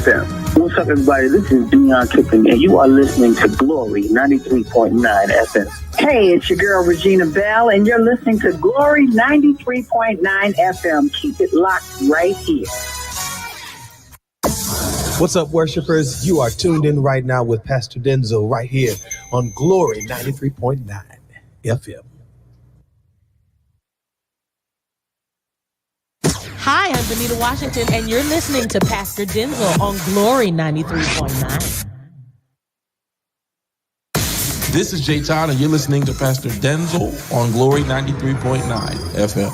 FM. What's up, everybody? This is Dion Kiffin, and you are listening to Glory 93.9 FM. Hey, it's your girl, Regina Bell, and you're listening to Glory 93.9 FM. Keep it locked right here. What's up, worshipers? You are tuned in right now with Pastor Denczil right here on Glory 93.9 FM. Hi, I'm Benita Washington, and you're listening to Pastor Denczil on Glory 93.9. This is Jay Todd, and you're listening to Pastor Denczil on Glory 93.9 FM.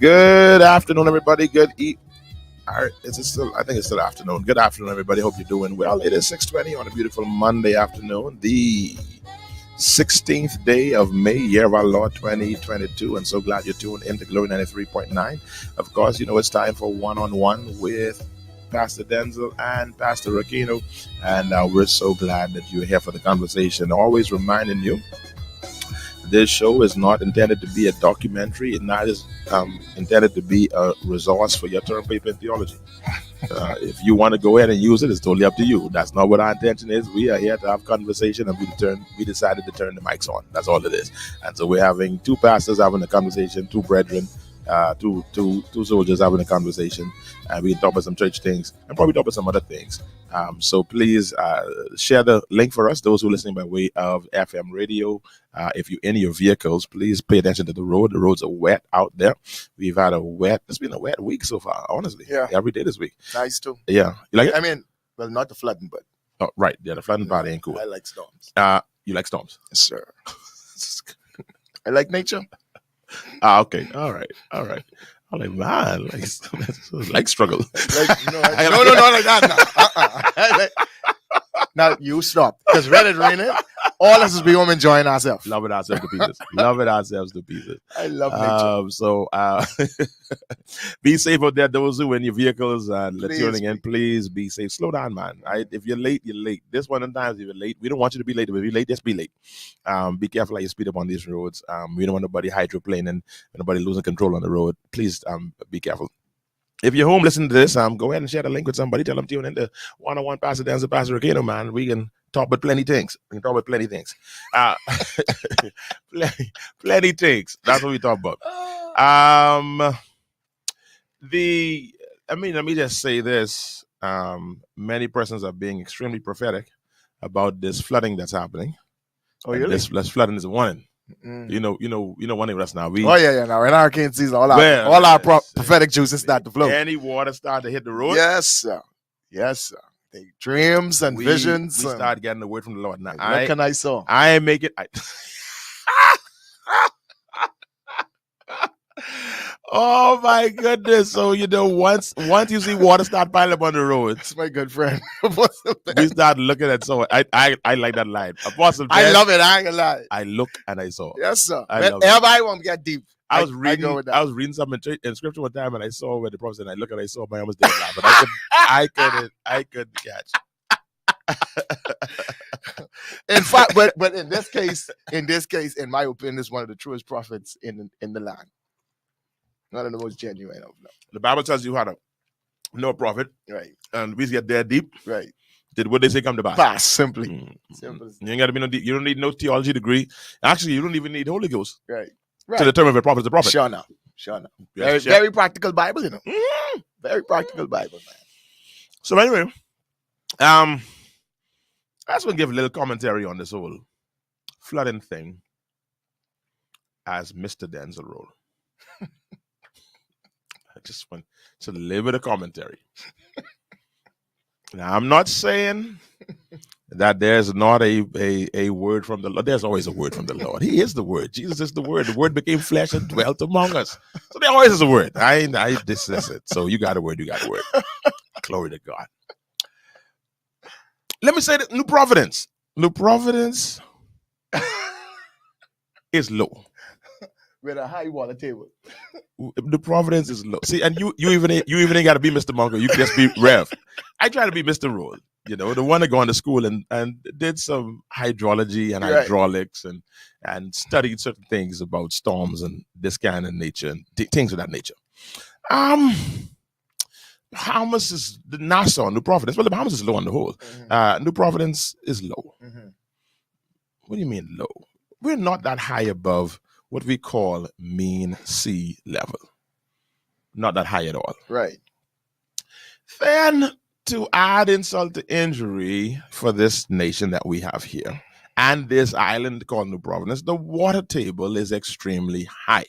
Good afternoon, everybody. Good is it still? I think it's still afternoon. Good afternoon, everybody. Hope you're doing well. It is 6:20 on a beautiful Monday afternoon, the 16th day of May, year of our Lord 2022. And so glad you're tuned into Glory 93.9. Of course, you know it's time for one-on-one with Pastor Denczil and Pastor Rickeno, and we're so glad that you're here for the conversation. Always reminding you, this show is not intended to be a documentary. It's not intended to be a resource for your term paper in theology. If you want to go ahead and use it, it's totally up to you. That's not what our intention is. We are here to have conversation, and we decided to turn the mics on. That's all it is. And so we're having two pastors having a conversation, two brethren, two soldiers having a conversation, and we can talk about some church things and probably talk about some other things. So please share the link for us, those who are listening by way of FM radio. If you're in your vehicles, please pay attention to the road. The roads are wet out there. It's been a wet week so far, honestly. Yeah. Every day this week. Nice too. Yeah. You like it? I mean, well, not the flooding, but. Oh, right. Yeah, the flooding part ain't cool. I like storms. You like storms? Yes, sir. I like nature. Okay. All right. I'm like, man, like struggle. No, like that. No. Now you stop, because when it raining, all us is be home enjoying ourselves. Loving ourselves to pieces. I love nature. So be safe out there, those who in your vehicles and tuning in. Please be safe. Slow down, man. If you're late, you're late. This one times if you're late, we don't want you to be late. If you're late, just be late. Be careful how you speed up on these roads. We don't want nobody hydroplaning, nobody losing control on the road. Please be careful. If you're home listening to this, go ahead and share the link with somebody. Tell them to tune in to one-on-one Pastor Denczil, Pastor Rickeno, man. We can talk about plenty things. Plenty things. That's what we talk about. Let me just say this. Many persons are being extremely prophetic about this flooding that's happening. Oh, really? This flooding is one. You know, one of us now. Now in hurricane season, all our prophetic juices start to flow. Any water start to hit the road. Yes, sir. The dreams and visions. We start getting the word from the Lord now. What can I say? I ain't make it. Oh my goodness! So once you see water start piling up on the road, it's my good friend. We start looking at. So I like that line. Apostle, I love it. I ain't gonna lie. I look and I saw. Yes, sir. Everybody want to get deep. I was go reading. with that. I was reading something in scripture one time, and I saw where the prophet said, "I saw my almost dead now," but I couldn't catch. In fact, but in this case, in my opinion, is one of the truest prophets in the land. One of the most genuine of them. The Bible tells you how to know a prophet, Right. and we get there deep. Right. Did what they say come to pass. Pass, simply. Mm-hmm. Simple. You ain't got to be no deep. You don't need no theology degree. Actually, you don't even need Holy Ghost Right. to determine if a prophet is a prophet. Sure enough. Yes, Very practical Bible, you know. Very practical Bible, man. So anyway, I just want to give a little commentary on this whole flooding thing as Mr. Denczil role. I just want to live with a commentary. Now, I'm not saying that there's not a word from the Lord. There's always a word from the Lord. He is the word. Jesus is the word. The word became flesh and dwelt among us. So there always is a word. This is it. So you got a word. Glory to God. Let me say that New Providence is low. With a high water table. The Providence is low. See, and you even ain't got to be Mr. Mongo. You can just be Rev. I try to be Mr. Roll. You know, the one that gone to school and did some hydrology and hydraulics and studied certain things about storms and this kind of nature and things of that nature. Bahamas is the Nassau, New Providence. Well, the Bahamas is low on the whole. New Providence is low. Mm-hmm. What do you mean low? We're not that high above what we call mean sea level. Not that high at all. Right. Then to add insult to injury for this nation that we have here and this island called New Providence, the water table is extremely high.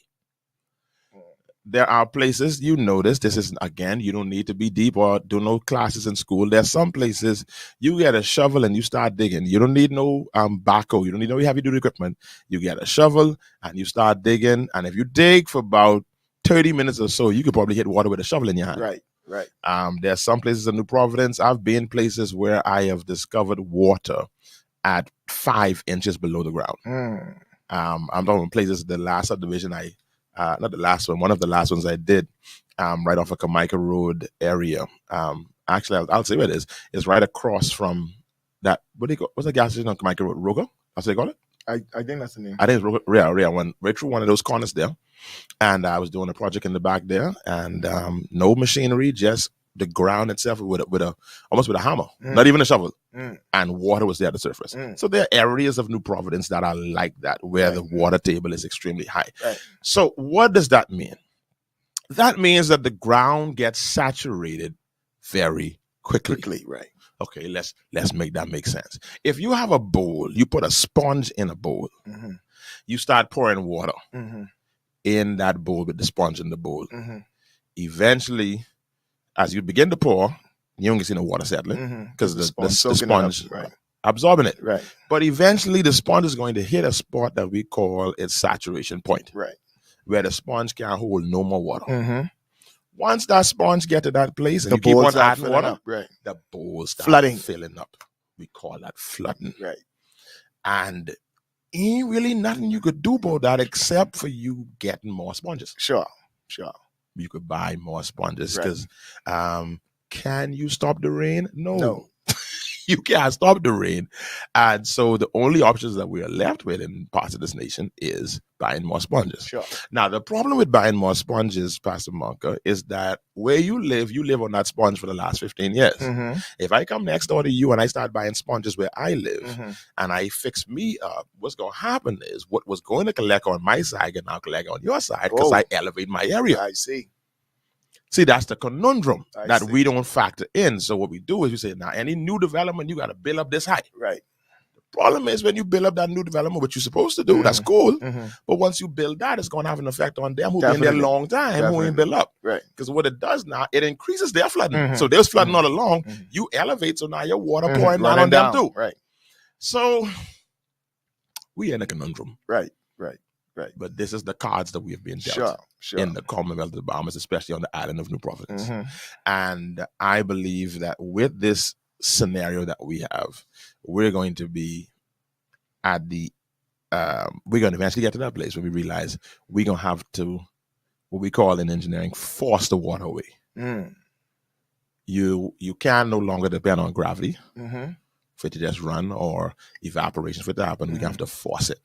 There are places, you notice, this is, again, you don't need to be deep or do no classes in school. There's some places you get a shovel and you start digging. You don't need no backhoe. You don't need no heavy-duty equipment. You get a shovel and you start digging. And if you dig for about 30 minutes or so, you could probably hit water with a shovel in your hand. Right. There's some places in New Providence. I've been places where I have discovered water at 5 inches below the ground. I'm talking about places, the last subdivision not the last one of the last ones I did, right off of Kamika Road area. Actually, I'll say where it is. It's right across from that, what's the gas station on Kamika Road? Roga? That's what they call it? I think that's the name. I think it's Roga. Yeah, went right through one of those corners there. And I was doing a project in the back there, and no machinery, just the ground itself with almost with a hammer, not even a shovel, and water was there at the surface. So there are areas of New Providence that are like that, where the water table is extremely high. Right. So what does that mean? That means that the ground gets saturated very quickly. Right. Okay, let's make that make sense. If you have a bowl, you put a sponge in a bowl, you start pouring water in that bowl with the sponge in the bowl. Eventually, as you begin to pour, you don't get no water settling because the sponge absorbing it. Right. But eventually, the sponge is going to hit a spot that we call its saturation point. Right. Where the sponge can't hold no more water. Once that sponge get to that place and you keep on adding water, the bowl starts filling up. We call that flooding. Right. And ain't really nothing you could do about that except for you getting more sponges. Sure. You could buy more sponges because can you stop the rain? No. You can't stop the rain. And so the only options that we are left with in parts of this nation is buying more sponges. Sure. Now, the problem with buying more sponges, Pastor Monka, is that where you live on that sponge for the last 15 years. If I come next door to you and I start buying sponges where I live and I fix me up, what's going to happen is what was going to collect on my side can now collect on your side because I elevate my area. I see. See, that's the conundrum that we don't factor in. So what we do is we say, now, any new development, you got to build up this high. Right. The problem is when you build up that new development, what you're supposed to do, that's cool. But once you build that, it's going to have an effect on them who've been there a long time, who ain't built up. Right. Because what it does now, it increases their flooding. So there's flooding all along. You elevate, so now your water pouring down on them too. Right. So we in a conundrum. Right. But this is the cards that we have been dealt in the Commonwealth of the Bahamas, especially on the island of New Providence. And I believe that with this scenario that we have, we're going to be at the we're going to eventually get to that place where we realize we're going to have to, what we call in engineering, force the water away. You can no longer depend on gravity for it to just run or evaporation for it to happen. We have to force it.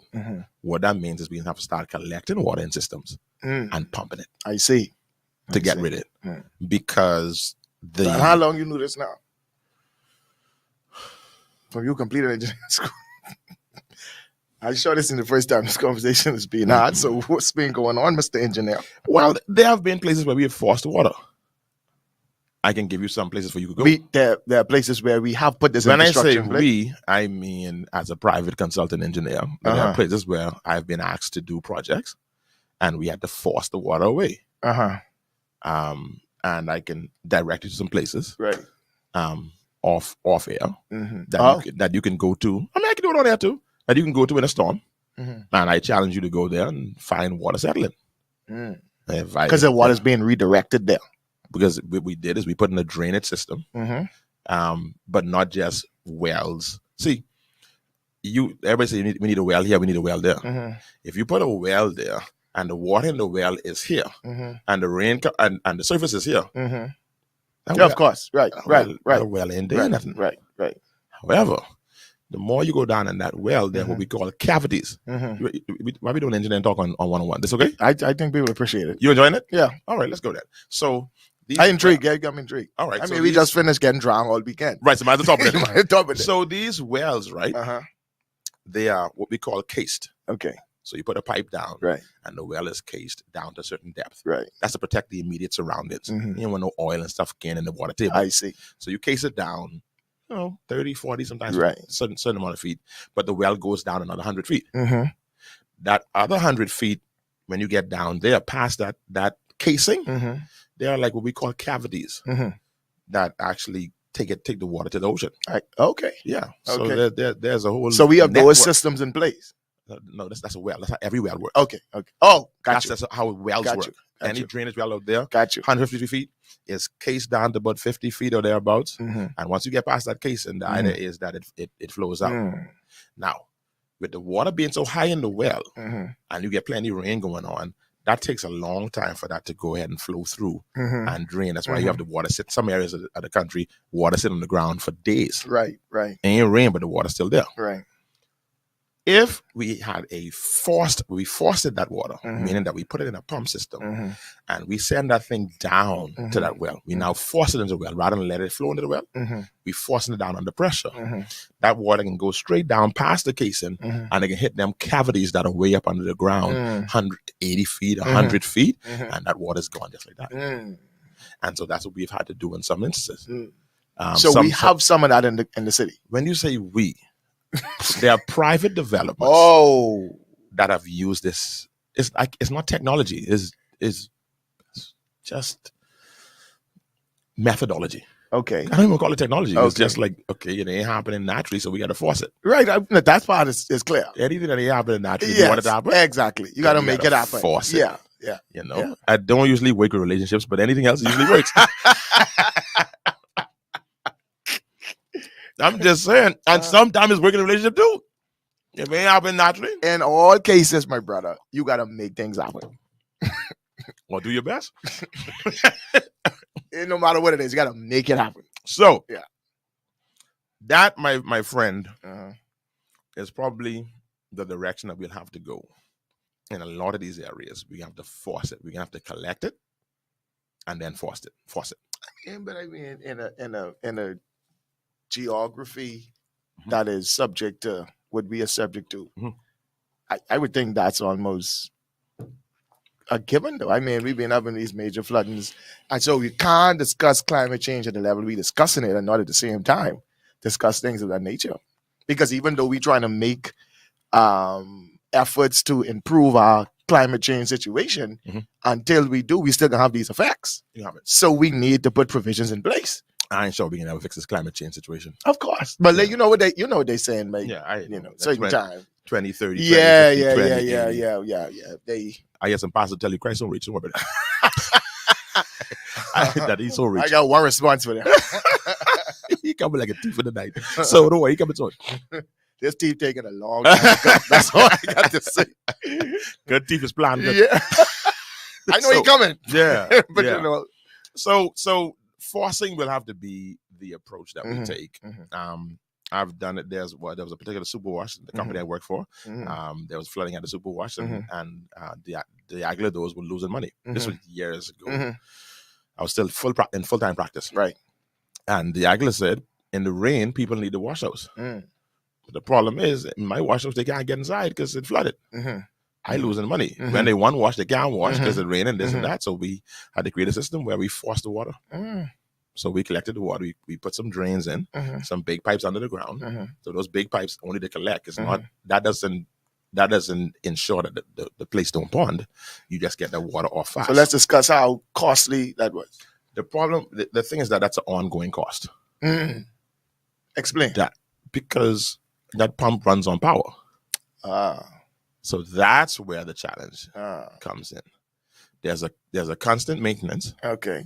What that means is we have to start collecting water in systems and pumping it. I see. To get rid of it. Because how long you knew this now? From you completed engineering school. I'm sure this is the first time this conversation is being had. So what's been going on, Mr. Engineer? Well, there have been places where we have forced water. I can give you some places where you could go. There are places where we have put this when infrastructure I say we, I mean as a private consultant engineer. There are places where I've been asked to do projects and we had to force the water away. And I can direct you to some places. Right. Off air that you can go to. I mean, I can do it on air too. That you can go to in a storm. And I challenge you to go there and find water settling. Because the water's being redirected there. Because what we did is we put in a drainage system, but not just wells. See, everybody say we need a well here, we need a well there. If you put a well there and the water in the well is here, and the rain and the surface is here, of course, right. A well ain't there, nothing. Right. However, the more you go down in that well, there are what we call cavities. Why we doing engineering talk on 101? This okay? I think people appreciate it. You enjoying it? Yeah. All right, let's go there. So I'm intrigued. Yeah, I'm intrigued. All right. I mean, we just finished getting drunk all weekend. Right. So I'm at the top of it. So So these wells, right? They are what we call cased. Okay. So you put a pipe down, right, and the well is cased down to a certain depth. Right. That's to protect the immediate surroundings. You don't want no oil and stuff getting in the water table. I see. So you case it down, 30, 40, sometimes certain amount of feet, but the well goes down another 100 feet. That other 100 feet, when you get down there past that casing, they are like what we call cavities that actually take the water to the ocean. Okay. Yeah. Okay. So there's a whole. So we have network. those systems in place. No, that's a well. That's how every well works. Okay. Oh, gotcha. That's how wells work. Any drainage well out there, 150 feet is cased down to about 50 feet or thereabouts. And once you get past that casing, the idea is that it flows out. Now, with the water being so high in the well, and you get plenty of rain going on, that takes a long time for that to go ahead and flow through and drain. That's why you have the water sit. Some areas of the country, water sit on the ground for days. Right. Ain't rain, but the water's still there. Right. If we had we forced that water, meaning that we put it in a pump system and we send that thing down to that well, we now force it into the well rather than let it flow into the well. We forcing it down under pressure. That water can go straight down past the casing and it can hit them cavities that are way up under the ground, 180 feet, 100 feet, and that water is gone just like that. And so that's what we've had to do in some instances. So we have some of that in the city. When you say we, there are private developments that have used this. It's not technology. It's just methodology. Okay. I don't even call it technology. It's just like, it ain't happening naturally, so we got to force it. Right. That part is clear. Anything that ain't happening naturally, you want it to happen? Exactly. You got to make it happen. Force it. Yeah. I don't usually work with relationships, but anything else usually works. I'm just saying. And sometimes it's working in a relationship too. If it ain't happening naturally. In all cases, my brother, you got to make things happen. Well, do your best. No matter what it is, you got to make it happen. So, that, my friend, is probably the direction that we'll have to go. In a lot of these areas, we have to force it. We have to collect it and then force it. But I mean, in a geography that is would be subject to, I would think that's almost a given, though. I mean, we've been having these major floodings, and so we can't discuss climate change at the level we're discussing it and not at the same time discuss things of that nature. Because even though we're trying to make efforts to improve our climate change situation, until we do, we still gonna have these effects. So we need to put provisions in place. I ain't sure we can ever fix this climate change situation. Of course. But you know what they're saying, mate. Yeah, certain time. 20, 30, yeah, 20, 50, 20, I hear some pastors tell you Christ don't reach somewhere, but that he's so rich. I got one response for that. He coming like a thief in the night. So don't worry, he coming soon. This team taking a long time to come. That's all I got to say. Good thief is planned. Good. Yeah. I know he's coming. Yeah. But yeah. you know. So forcing will have to be the approach that we take. Mhm. I've done it. There was a particular superwash, the company I work for. There was flooding at the superwash, and the aguiladores were losing money. This was years ago. I was still in full-time practice. Right. And the aguila said, in the rain, people need the washhouse. But the problem is, in my washhouse, they can't get inside because it flooded. I losing money. When they want wash, they can't wash because it's raining, this and that. So we had to create a system where we forced the water. So we collected the water. We put some drains in, some big pipes under the ground. So those big pipes only they collect. It's not that doesn't ensure that the place don't pond. You just get the water off fast. So let's discuss how costly that was. The problem, the thing is that's an ongoing cost. Explain that because that pump runs on power. So that's where the challenge comes in. There's a constant maintenance. Okay.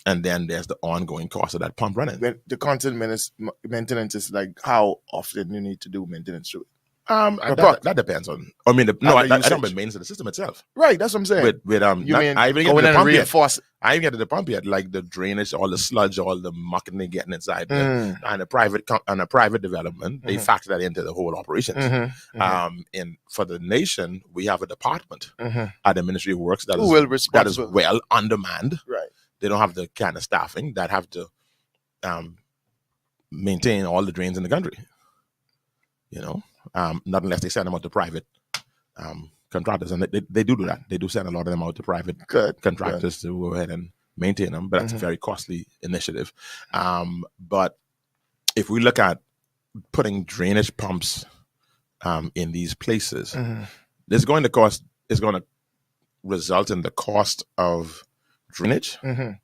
And then there's the ongoing cost of that pump running. The constant maintenance is like how often you need to do maintenance to it. That depends on. I mean, I don't mean maintenance of the system itself. Right, that's what I'm saying. I even get going to in the and pump yet. reinforce it. I even get to the pump yet, like the drainage, all the sludge, all the mucking they getting inside there. And a private development, they factor that into the whole operations. And for the nation, we have a department at the Ministry of Works that is well undermanned. Right. They don't have the kind of staffing that have to maintain all the drains in the country. You know, not unless they send them out to private contractors, and they do that. They do send a lot of them out to private contractors to go ahead and maintain them, but that's a very costly initiative. But if we look at putting drainage pumps in these places, it's going to result in the cost of drainage. And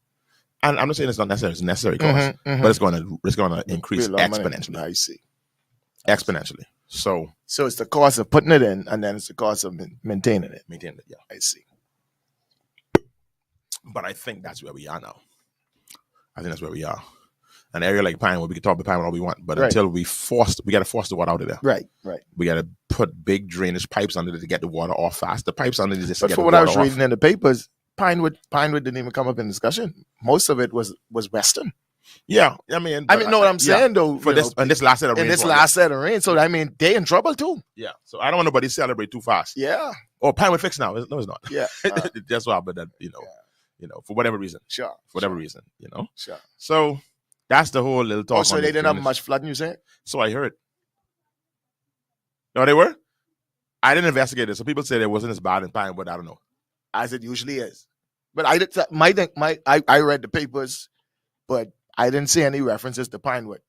I'm not saying it's not necessary; it's a necessary cost, but it's going to increase exponentially. I see. Exponentially. So it's the cost of putting it in, and then it's the cost of maintaining it. Yeah. I see. But I think that's where we are now. I think that's where we are. An area like Pinewood, we can talk about Pinewood all we want, but until we got to force the water out of there. Right. We got to put big drainage pipes under it to get the water off fast. The pipes under it just But get for the what water I was off. reading in the papers, Pinewood didn't even come up in discussion. Most of it was Western. Yeah, I mean, know what I'm saying though. For this last set of rain. In this last set of rain, so I mean, they in trouble too. Yeah, so I don't want nobody to celebrate too fast. Yeah. Oh, Pinewood fixed now. No, it's not. Yeah. That's why, but that for whatever reason. Sure. For whatever reason, Sure. So that's the whole little talk. Oh, so they didn't have much flooding, you saying? So I heard. No, they were. I didn't investigate it, so people say it wasn't as bad in Pinewood. I don't know. As it usually is, but I did. I read the papers, but I didn't see any references to Pinewood.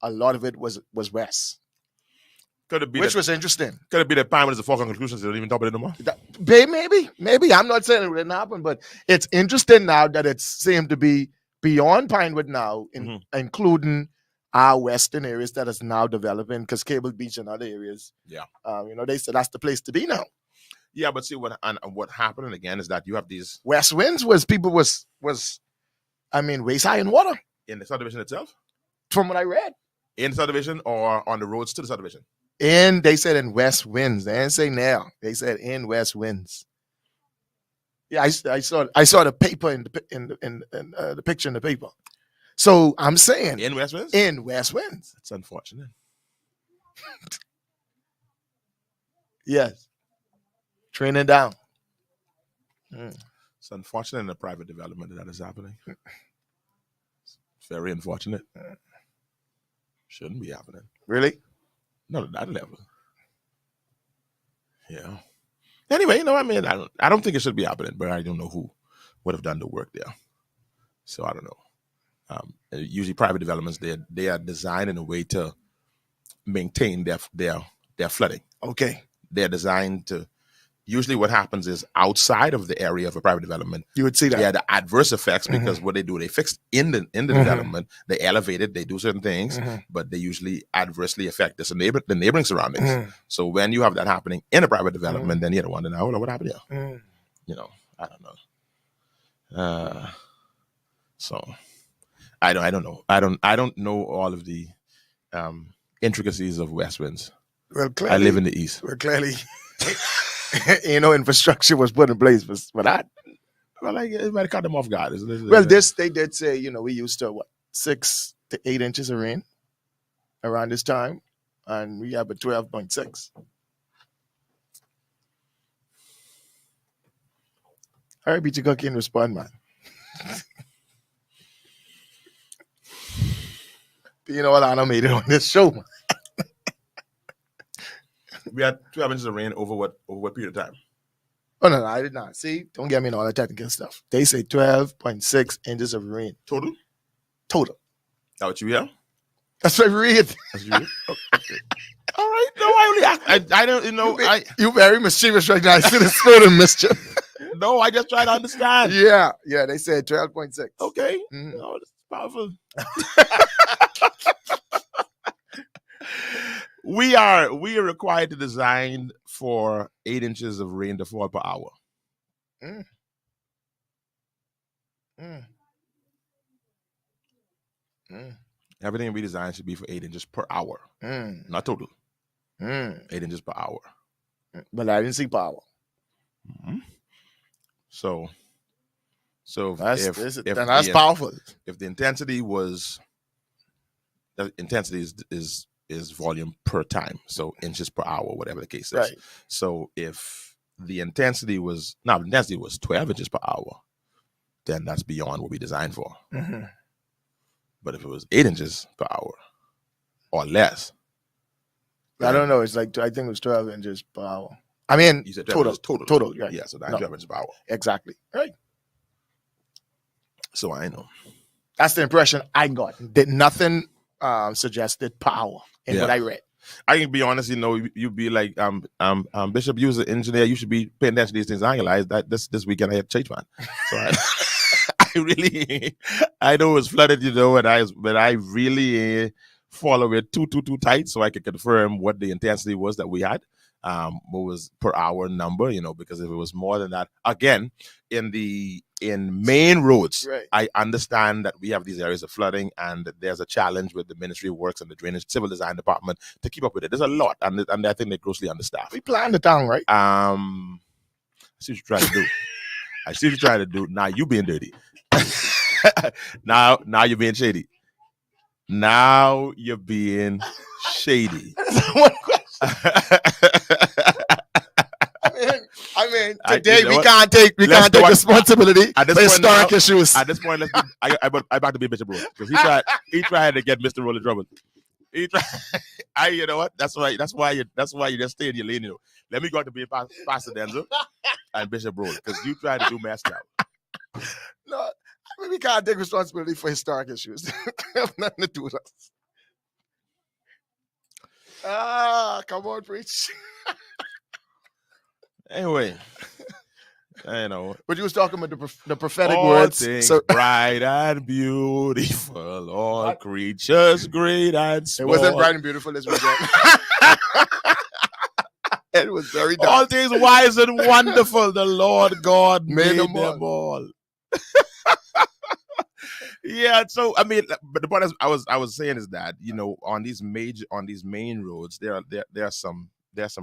A lot of it was west. Could it be which was interesting. Could it be that Pinewood is a foregone conclusion? So they don't even talk about it no more. Maybe. I'm not saying it didn't happen, but it's interesting now that it seemed to be beyond Pinewood now, including our western areas that is now developing, because Cable Beach and other areas. Yeah. They said that's the place to be now. Yeah, but see what happened again is that you have these west winds was waist high in water. In the subdivision itself? From what I read. In the subdivision or on the roads to the subdivision? They said in west winds. They didn't say now. They said in west winds. Yeah, I saw the paper in the picture in the paper. So I'm saying in west winds? In west winds. That's unfortunate. Yes. Training down. It's unfortunate in the private development that is happening. It's very unfortunate. Shouldn't be happening. Really? Not at that level. Yeah. Anyway, I don't think it should be happening, but I don't know who would have done the work there. So I don't know. Usually private developments, they are designed in a way to maintain their flooding. Okay. They're designed to. Usually what happens is outside of the area of a private development, you would see that. Yeah, the adverse effects, because what they do, they fix in the development, they elevate it, they do certain things, but they usually adversely affect the neighboring surroundings. So when you have that happening in a private development, then you don't wonder now, what happened here? I don't know. So I don't know. I don't know all of the intricacies of west winds. Well, clearly, I live in the East. Well, clearly, infrastructure was put in place for that. Well, like, it might cut them off guard. Well, they did say, we used to 6 to 8 inches of rain around this time, and we have a 12.6. All right, but you can respond, man. I made it on this show, man. We had 12 inches of rain over what period of time? Oh, no, I did not. See, don't get me in all the technical stuff. They say 12.6 inches of rain. Total? Total. That what you hear? That's what I read. That's what you hear? Okay. All right. No, I only asked. I don't, You're very mischievous right now. I see the spirit of mischief. No, I just try to understand. Yeah, they said 12.6. Okay. Mm-hmm. No, that's powerful. We are required to design for 8 inches of rain to fall per hour. Mm. Mm. Mm. Everything we design should be for 8 inches per hour, not total. 8 inches per hour. But I didn't see power. Mm-hmm. So that's powerful. If the intensity is volume per time, so inches per hour, whatever the case is. Right. So if the intensity was 12 inches per hour, then that's beyond what we designed for. Mm-hmm. But if it was 8 inches per hour or less, I don't know. It's like, I think it was 12 inches per hour. I mean, you said total. Right. Yeah, so that's 12 inches per hour. Exactly. Right. So I know. That's the impression I got. That nothing suggested power in what I read. I can be honest, you'd be like, Bishop, you was an engineer, you should be paying attention to these things. I realized that this weekend I had church, man. So I know it was flooded, but I really follow it too tight so I could confirm what the intensity was that we had. What was per hour number, because if it was more than that, again, in main roads, right. I understand that we have these areas of flooding and there's a challenge with the Ministry of Works and the Drainage Civil Design Department to keep up with it. There's a lot, and I think they're grossly understaffed. We planned the town, right? I see what you're trying to do. Now you being dirty. now you're being shady. Now you're being shady. One question. I mean, today we can't take responsibility for historic issues. At this point, I'm about to be Bishop Rose because he tried to get Mr. Roller trouble. He tried. You know what? That's why you just stay in your lane. Let me go out to be Pastor Denczil and Bishop Rose because you tried to do mess now. No, I mean, we can't take responsibility for historic issues. Have nothing to do with us. Come on, preach. Anyway, I know. But you was talking about the prophetic all words. Things bright and beautiful, all creatures great and small. It wasn't bright and beautiful this weekend. It was very dark. All things wise and wonderful, the Lord God made them all. Yeah, so I mean, but the point I was saying is that on these main roads, there are some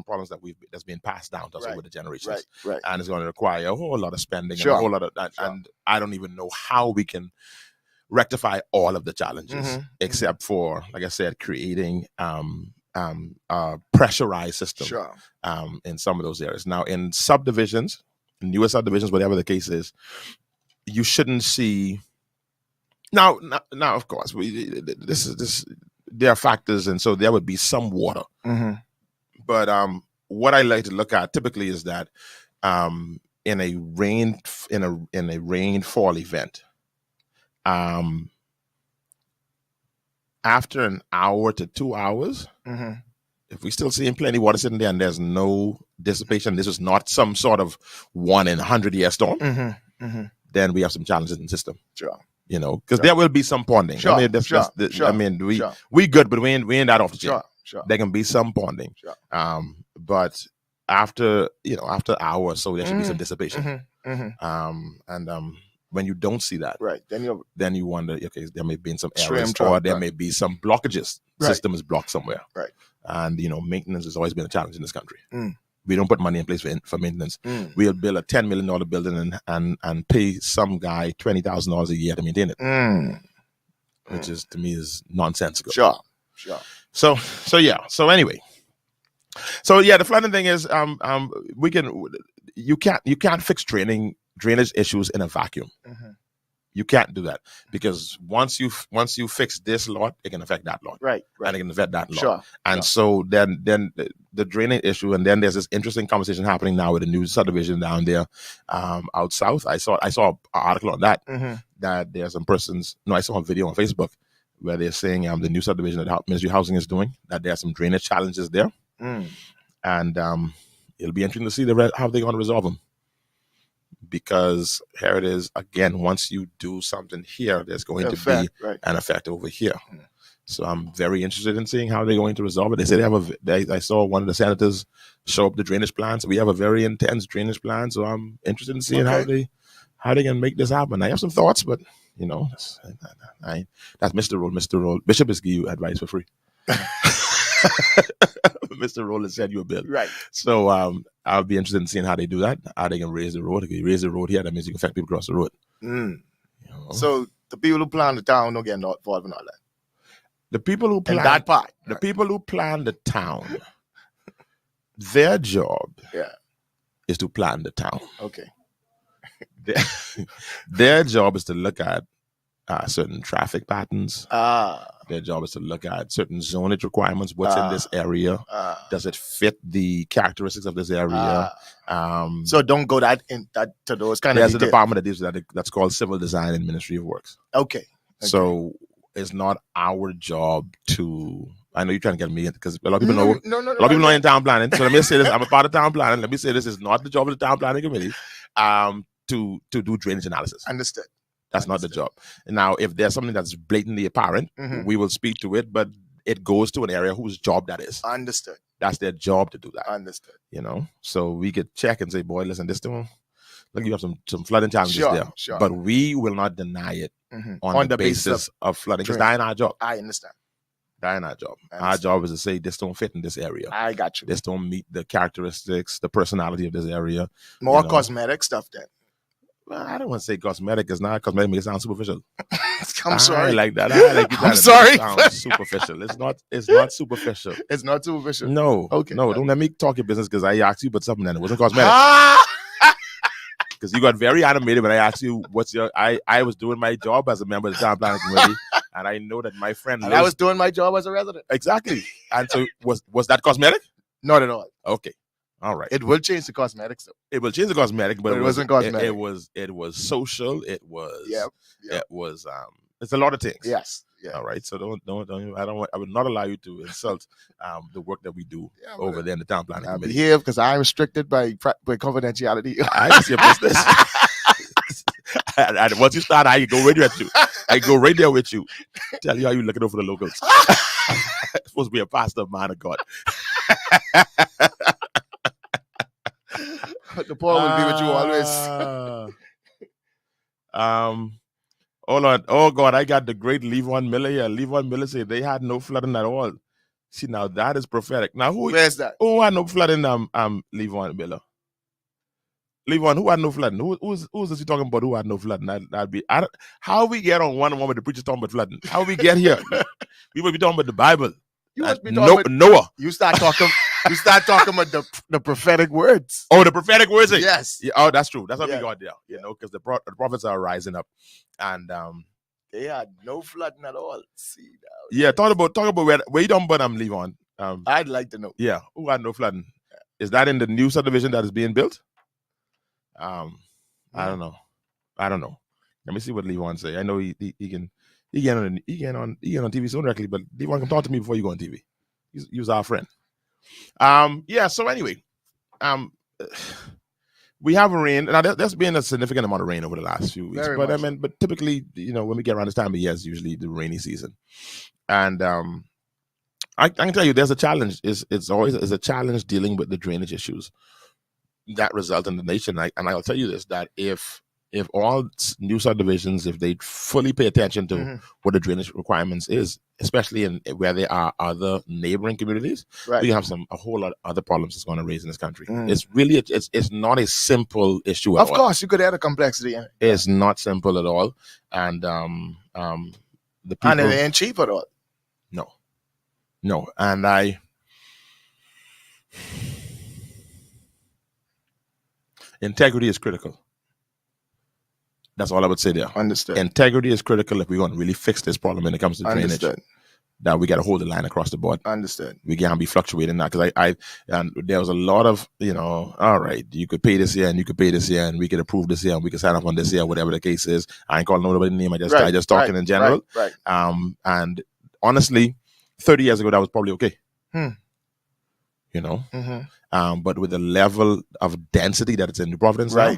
problems that's being passed down to us over the generations, right, and it's going to require a whole lot of spending, sure. and a whole lot of that, sure. And I don't even know how we can rectify all of the challenges, except for, like I said, creating a pressurized system, sure. In some of those areas. Now, in subdivisions, newer subdivisions, whatever the case is, you shouldn't see. Now, of course, there are factors, and so there would be some water. Mm-hmm. But what I like to look at typically is that in a rainfall event, after an hour to 2 hours, if we still seeing plenty of water sitting there and there's no dissipation, this is not some sort of 1 in 100-year storm, then we have some challenges in the system. Sure. Because there will be some ponding. Sure. I mean, we good, but we ain't that off the chain. Sure. There can be some ponding. Sure. But after an hour or so, there should be some dissipation. when you don't see that, Right. then you wonder, okay, there may be some Trim, errors, trim, or there right. may be some blockages. Right. System is blocked somewhere. Right. And maintenance has always been a challenge in this country. Mm. We don't put money in place for maintenance. Mm. We'll build a $10 million building and pay some guy $20,000 a year to maintain it, which is, to me, is nonsensical. Sure. So yeah. So anyway, the flooding thing is you can't fix drainage issues in a vacuum. Mm-hmm. You can't do that, because once you fix this lot, it can affect that lot, Right. and it can affect that lot. Sure. And so then the draining issue, and then there's this interesting conversation happening now with the new subdivision down there, out south. I saw an article on that, Mm-hmm. that there's some persons. No, I saw a video on Facebook where they're saying the new subdivision that the Ministry of Housing is doing, that there are some drainage challenges there, and it'll be interesting to see how they're going to resolve them. Because here it is again. Once you do something here, there's going to be an effect over here. Mm. So I'm very interested in seeing how they're going to resolve it. They say I saw one of the senators show up the drainage plan. So we have a very intense drainage plan. So I'm interested in seeing how they can make this happen. I have some thoughts, but that's Mr. Roll. Mr. Roll. Bishop is giving you advice for free. Mr. Roll has sent you a bill. Right. So I'll be interested in seeing how they do that. How they can raise the road. If you raise the road here, that means you can affect people across the road. Mm. So the people who plan the town don't get involved in all that. The people who plan that part. The people who plan the town, their job is to plan the town. Okay. Their job is to look at certain traffic patterns. Their job is to look at certain zonage requirements. What's in this area? Does it fit the characteristics of this area? So don't go to those kind of. There's a department that deals with that. That's called Civil Design and Ministry of Works. Okay. So it's not our job to. I know you're trying to get me in, because a lot of people know. No. A lot of people know in town planning. So let me say this: I'm a part of town planning. Let me say this is not the job of the town planning committee to do drainage analysis. Understood. That's not the job. Now, if there's something that's blatantly apparent, we will speak to it, but it goes to an area whose job that is. Understood. That's their job to do that. Understood. So we could check and say, boy, listen, this one, look, you have some flooding challenges there. Sure. But we will not deny it on the basis of flooding, because that's our job. I understand. That's our job. Our job is to say this don't fit in this area. I got you. This don't meet the characteristics, the personality of this area. More cosmetic stuff then. Well, I don't want to say cosmetic, because now cosmetic makes it sound superficial. I'm sorry. I like that. I like I'm sorry. Superficial. It's not superficial. It's not superficial. No. Okay. No, don't let me talk your business, because I asked you about something and it wasn't cosmetic. Because you got very animated when I asked you what's your. I was doing my job as a member of the town planning committee, and I know that my friend. I was doing my job as a resident. Exactly. And so was that cosmetic? Not at all. Okay. All right. It will change the cosmetics though. It will change the cosmetic, but it wasn't cosmetic. It was social. It was. Yep. It was. It's a lot of things. Yes. Yeah. All right. So don't. I would not allow you to insult the work that we do over there in the town planning I'll committee. behave, because I'm restricted by confidentiality. It's your business. And once you start, I go right there with you. I go right there with you. Tell you how you looking over the locals. Supposed to be a pastor, man of God. The Paul will be with you always. Hold on. Oh God, I got the great Levon Miller here. Levon Miller said they had no flooding at all. See, now that is prophetic. Now where's that? Who had no flooding? Levon Miller. Levon, who had no flooding? Who's this you talking about? Who had no flooding? How we get on one with the preacher talking about flooding? How we get here? We will be talking about the Bible. You must be talking about Noah. You start talking about the prophetic words. Oh, the prophetic words. Yes. Yeah, oh, that's true. That's how we got there. Because the prophets are rising up, and they had no flooding at all. See now. Yeah, talk about where you talking about Levon. I'd like to know. Yeah, who had no flooding? Is that in the new subdivision that is being built? I don't know. Let me see what Levon say. I know he get on TV so directly, but Levon, come talk to me before you go on TV. He was our friend. So anyway, we have rain. Now there's been a significant amount of rain over the last few weeks, but typically, when we get around this time of year, it's usually the rainy season. And I can tell you, there's a challenge. It's always a challenge dealing with the drainage issues that result in the nation. And I'll tell you this: that if if all new subdivisions, if they fully pay attention to what the drainage requirements is, especially in where there are other neighboring communities, Right. we have a whole lot of other problems it's going to raise in this country. It's really, it's not a simple issue at all. Of course, you could add a complexity in it. It's not simple at all. And the people, And it ain't cheap at all. No. And integrity is critical. That's all I would say there. Understood. Integrity is critical if we're going to really fix this problem when it comes to drainage. Understood. That we got to hold the line across the board. Understood. We can't be fluctuating that, because and there was a lot of, all right, you could pay this year and you could pay this year and we could approve this year and we could sign up on this year, whatever the case is. I ain't calling nobody name. I just talking in general. Right. And honestly, 30 years ago that was probably okay. But with the level of density that it's in New Providence now,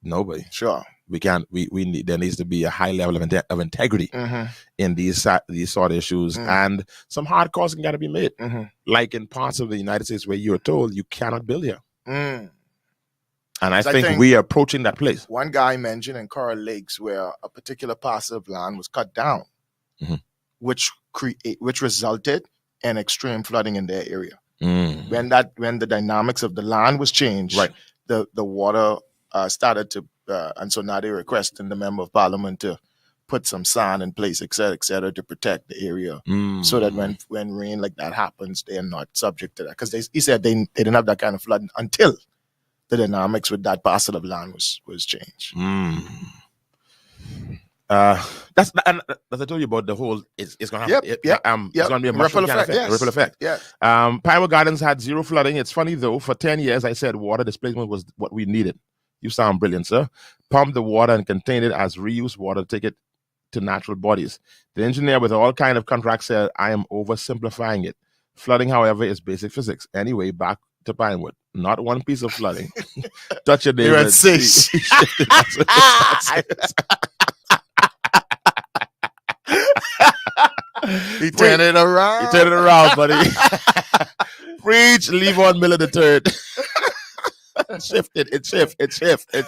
nobody. Sure. We can't. We need. There needs to be a high level of integrity in these sort of issues, and some hard calls got to be made. Like in parts of the United States where you are told you cannot build here, and I think we are approaching that place. One guy mentioned in Coral Lakes where a particular parcel of land was cut down, which resulted in extreme flooding in their area. When the dynamics of the land was changed, the water started to, and so now they're requesting the member of parliament to put some sand in place, et cetera, to protect the area, so that when rain like that happens, they are not subject to that. Because he said they didn't have that kind of flooding until the dynamics with that parcel of land was changed. That's and as I told you about the whole. It's going to happen. It's going to be a ripple effect. Yeah. Pinewood Gardens had zero flooding. It's funny though. For 10 years, I said water displacement was what we needed. You sound brilliant, sir. Pump the water and contain it as reuse water. Take it to natural bodies. The engineer with all kind of contracts said, I am oversimplifying it. Flooding, however, is basic physics. Anyway, back to Pinewood. Not one piece of flooding. Touch your neighbor. You're at 6. He turned it around. Buddy. Preach, leave on Miller the third. It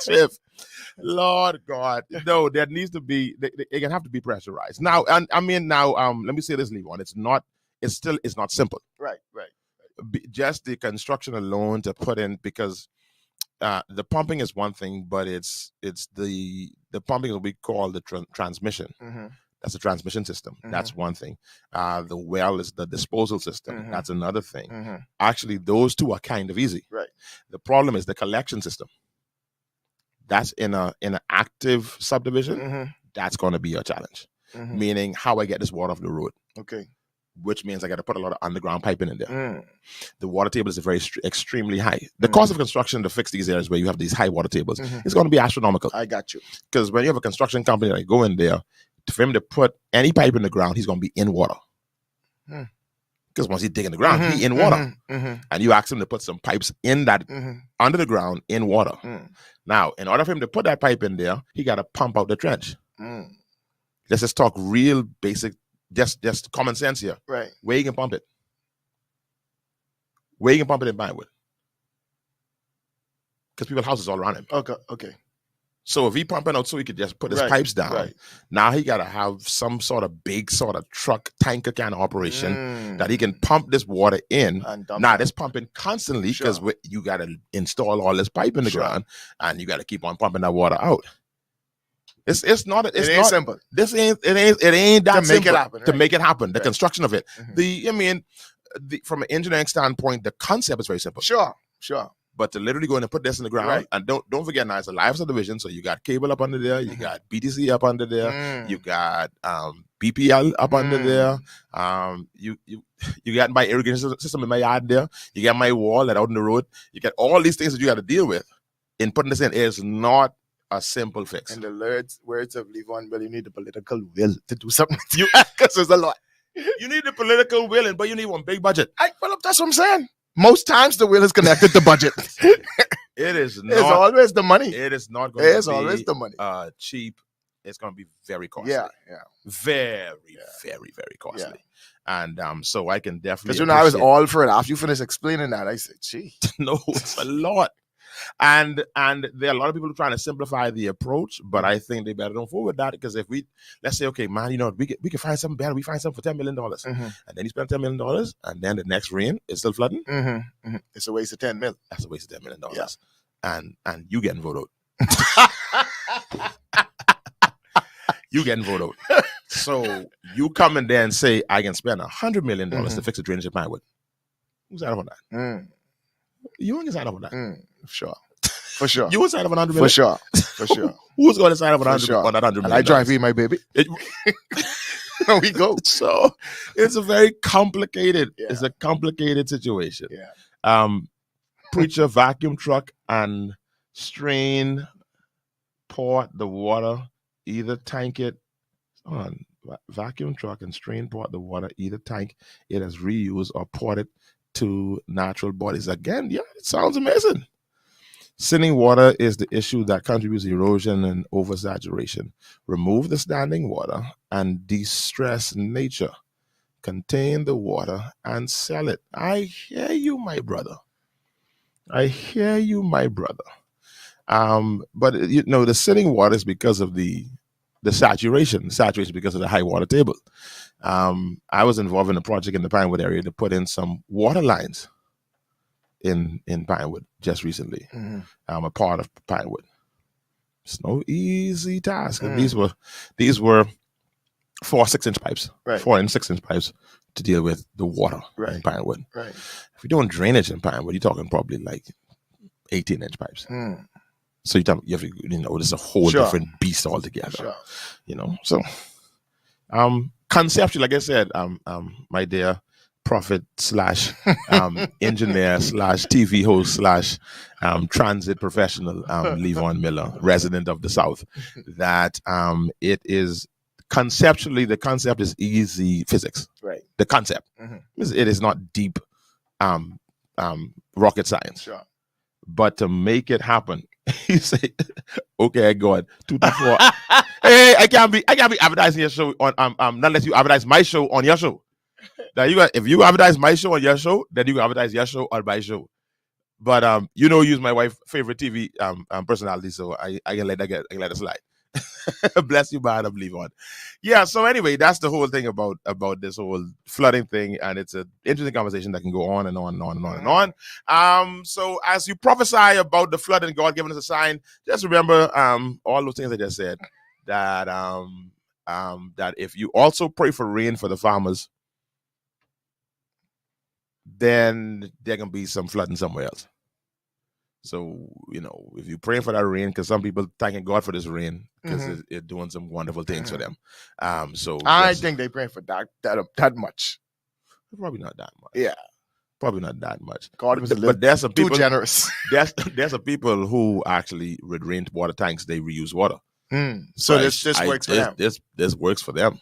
shift. Lord God. No, there needs to be, it can have to be pressurized. Now, and I mean, let me say this, Levon. It's not simple. Right. Just the construction alone to put in, because the pumping is one thing, but it's the pumping that we call the transmission. That's a transmission system. That's one thing. The well is the disposal system. That's another thing. Actually, those two are kind of easy. Right. The problem is the collection system. That's in an active subdivision. That's going to be a challenge. Meaning how I get this water off the road. Okay. Which means I got to put a lot of underground piping in there. The water table is extremely high. The cost of construction to fix these areas where you have these high water tables is going to be astronomical. I got you. Because when you have a construction company that go in there, for him to put any pipe in the ground, he's going to be in water. Because once he dig in the ground, he in water. And you ask him to put some pipes in that, under the ground, in water. Now, in order for him to put that pipe in there, he got to pump out the trench. Let's just talk real basic, just common sense here. Right. Where you can pump it? Where you can pump it in Pinewood? Because people's houses all around him. Okay. So if he pumping out so he could just put his pipes down, now he got to have some sort of big sort of truck tanker kind of operation that he can pump this water in. Now that's pumping constantly because you got to install all this pipe in the ground and you got to keep on pumping that water out. It ain't simple. It ain't that to simple make it happen. To make it happen. The construction of it. From an engineering standpoint, the concept is very simple. Sure. But to literally go in and put this in the ground, and don't forget now it's a live subdivision, so you got cable up under there, you got BTC up under there, you got BPL up under there, you got my irrigation system in my yard there, you got my wall that out in the road, you got all these things that you got to deal with in putting this in. Is not a simple fix. In the words of Levon Bell, you need the political will to do something. Because there's a lot. You need the political will, but you need one big budget. Well, that's what I'm saying. Most times the will is connected to budget. It is not. It's always the money. It is not going to be. It's always the money. Cheap. It's going to be very costly. Yeah. Very, very, very costly. And so I can definitely. Because I was all for it. After you finished explaining that, I said, "Gee, no, it's a lot." And there are a lot of people trying to simplify the approach, but I think they better don't fool with that, because if let's say, okay, man, we can find something better. We find something for $10 million, and then you spend $10 million, and then the next rain is still flooding. It's a waste of $10 million. That's a waste of $10 million. Yeah. And you getting voted out. You getting voted out. So you come in there and say, I can spend $100 million to fix a drainage in Pinewood. Who's out on that? You ain't sign up on that. Sure. For sure. You would sign up on $100 million? For sure. For sure. Who's going to sign up on $100 sure. on that $100 million? And I drive in my baby. There we go. So it's a very complicated, Yeah. it's a complicated situation. Yeah. Preacher vacuum truck and strain, port the water, either tank it on vacuum truck and strain, port the water, either tank it as reused or port it to natural bodies. Again, yeah, it sounds amazing. Sitting water is the issue that contributes to erosion and oversaturation. Remove the standing water and de-stress nature. Contain the water and sell it. I hear you, my brother. I hear you, my brother. But you know, the sitting water is because of the saturation. Saturation because of the high water table. I was involved in a project in the Pinewood area to put in some water lines in Pinewood just recently. I'm a part of Pinewood. It's no easy task. And these were 4 6-inch pipes, Right. 4 and 6-inch pipes to deal with the water in Pinewood. Right. If you're doing drainage in Pinewood, you're talking probably like 18-inch pipes. So you have to, this is a whole Sure. different beast altogether. Sure. So conceptually, like I said, my dear prophet / engineer / TV host / transit professional, Levon Miller, resident of the South, that it is conceptually, the concept is easy physics. Right. The concept. It is not deep rocket science. Sure. But to make it happen, you say, okay, God, 2 to 4. Hey, I can't be advertising your show on not unless you advertise my show on your show. Now if you advertise my show on your show, then you can advertise your show on my show. But use my wife's favorite TV personality, so I can let it slide. Bless you, man. I'm leaving on. Yeah. So anyway, that's the whole thing about this whole flooding thing, and it's an interesting conversation that can go on and on and on and on and on. So as you prophesy about the flood and God giving us a sign, just remember all those things I just said. That that if you also pray for rain for the farmers, then there can be some flooding somewhere else. So, if you're praying for that rain, because some people thanking God for this rain, because it's doing some wonderful things for them. So I think they pray for that much. Probably not that much. Yeah. Probably not that much. God was but there's some people too generous. There's some people who actually, with rainwater tanks, they reuse water. So this works for them. This works for them.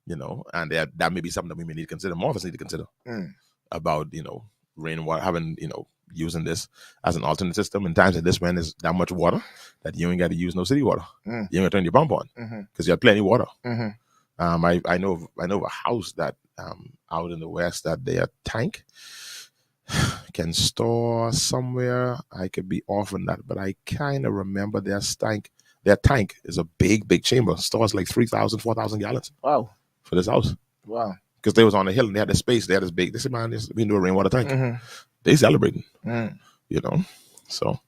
And that may be something that we may need to consider. More of us need to consider about, rainwater, having, using this as an alternate system in times like this when there's that much water that you ain't got to use no city water. You ain't got to turn your pump on because you have plenty of water. I know of a house that out in the West that their tank can store somewhere. I could be off on that, but I kind of remember their tank is a big chamber. Stores like 3,000, 4,000 gallons. Wow. For this house. Wow. Because they was on the hill and they had the space. They had this big. They said, man, we can do a rainwater tank. They celebrating. So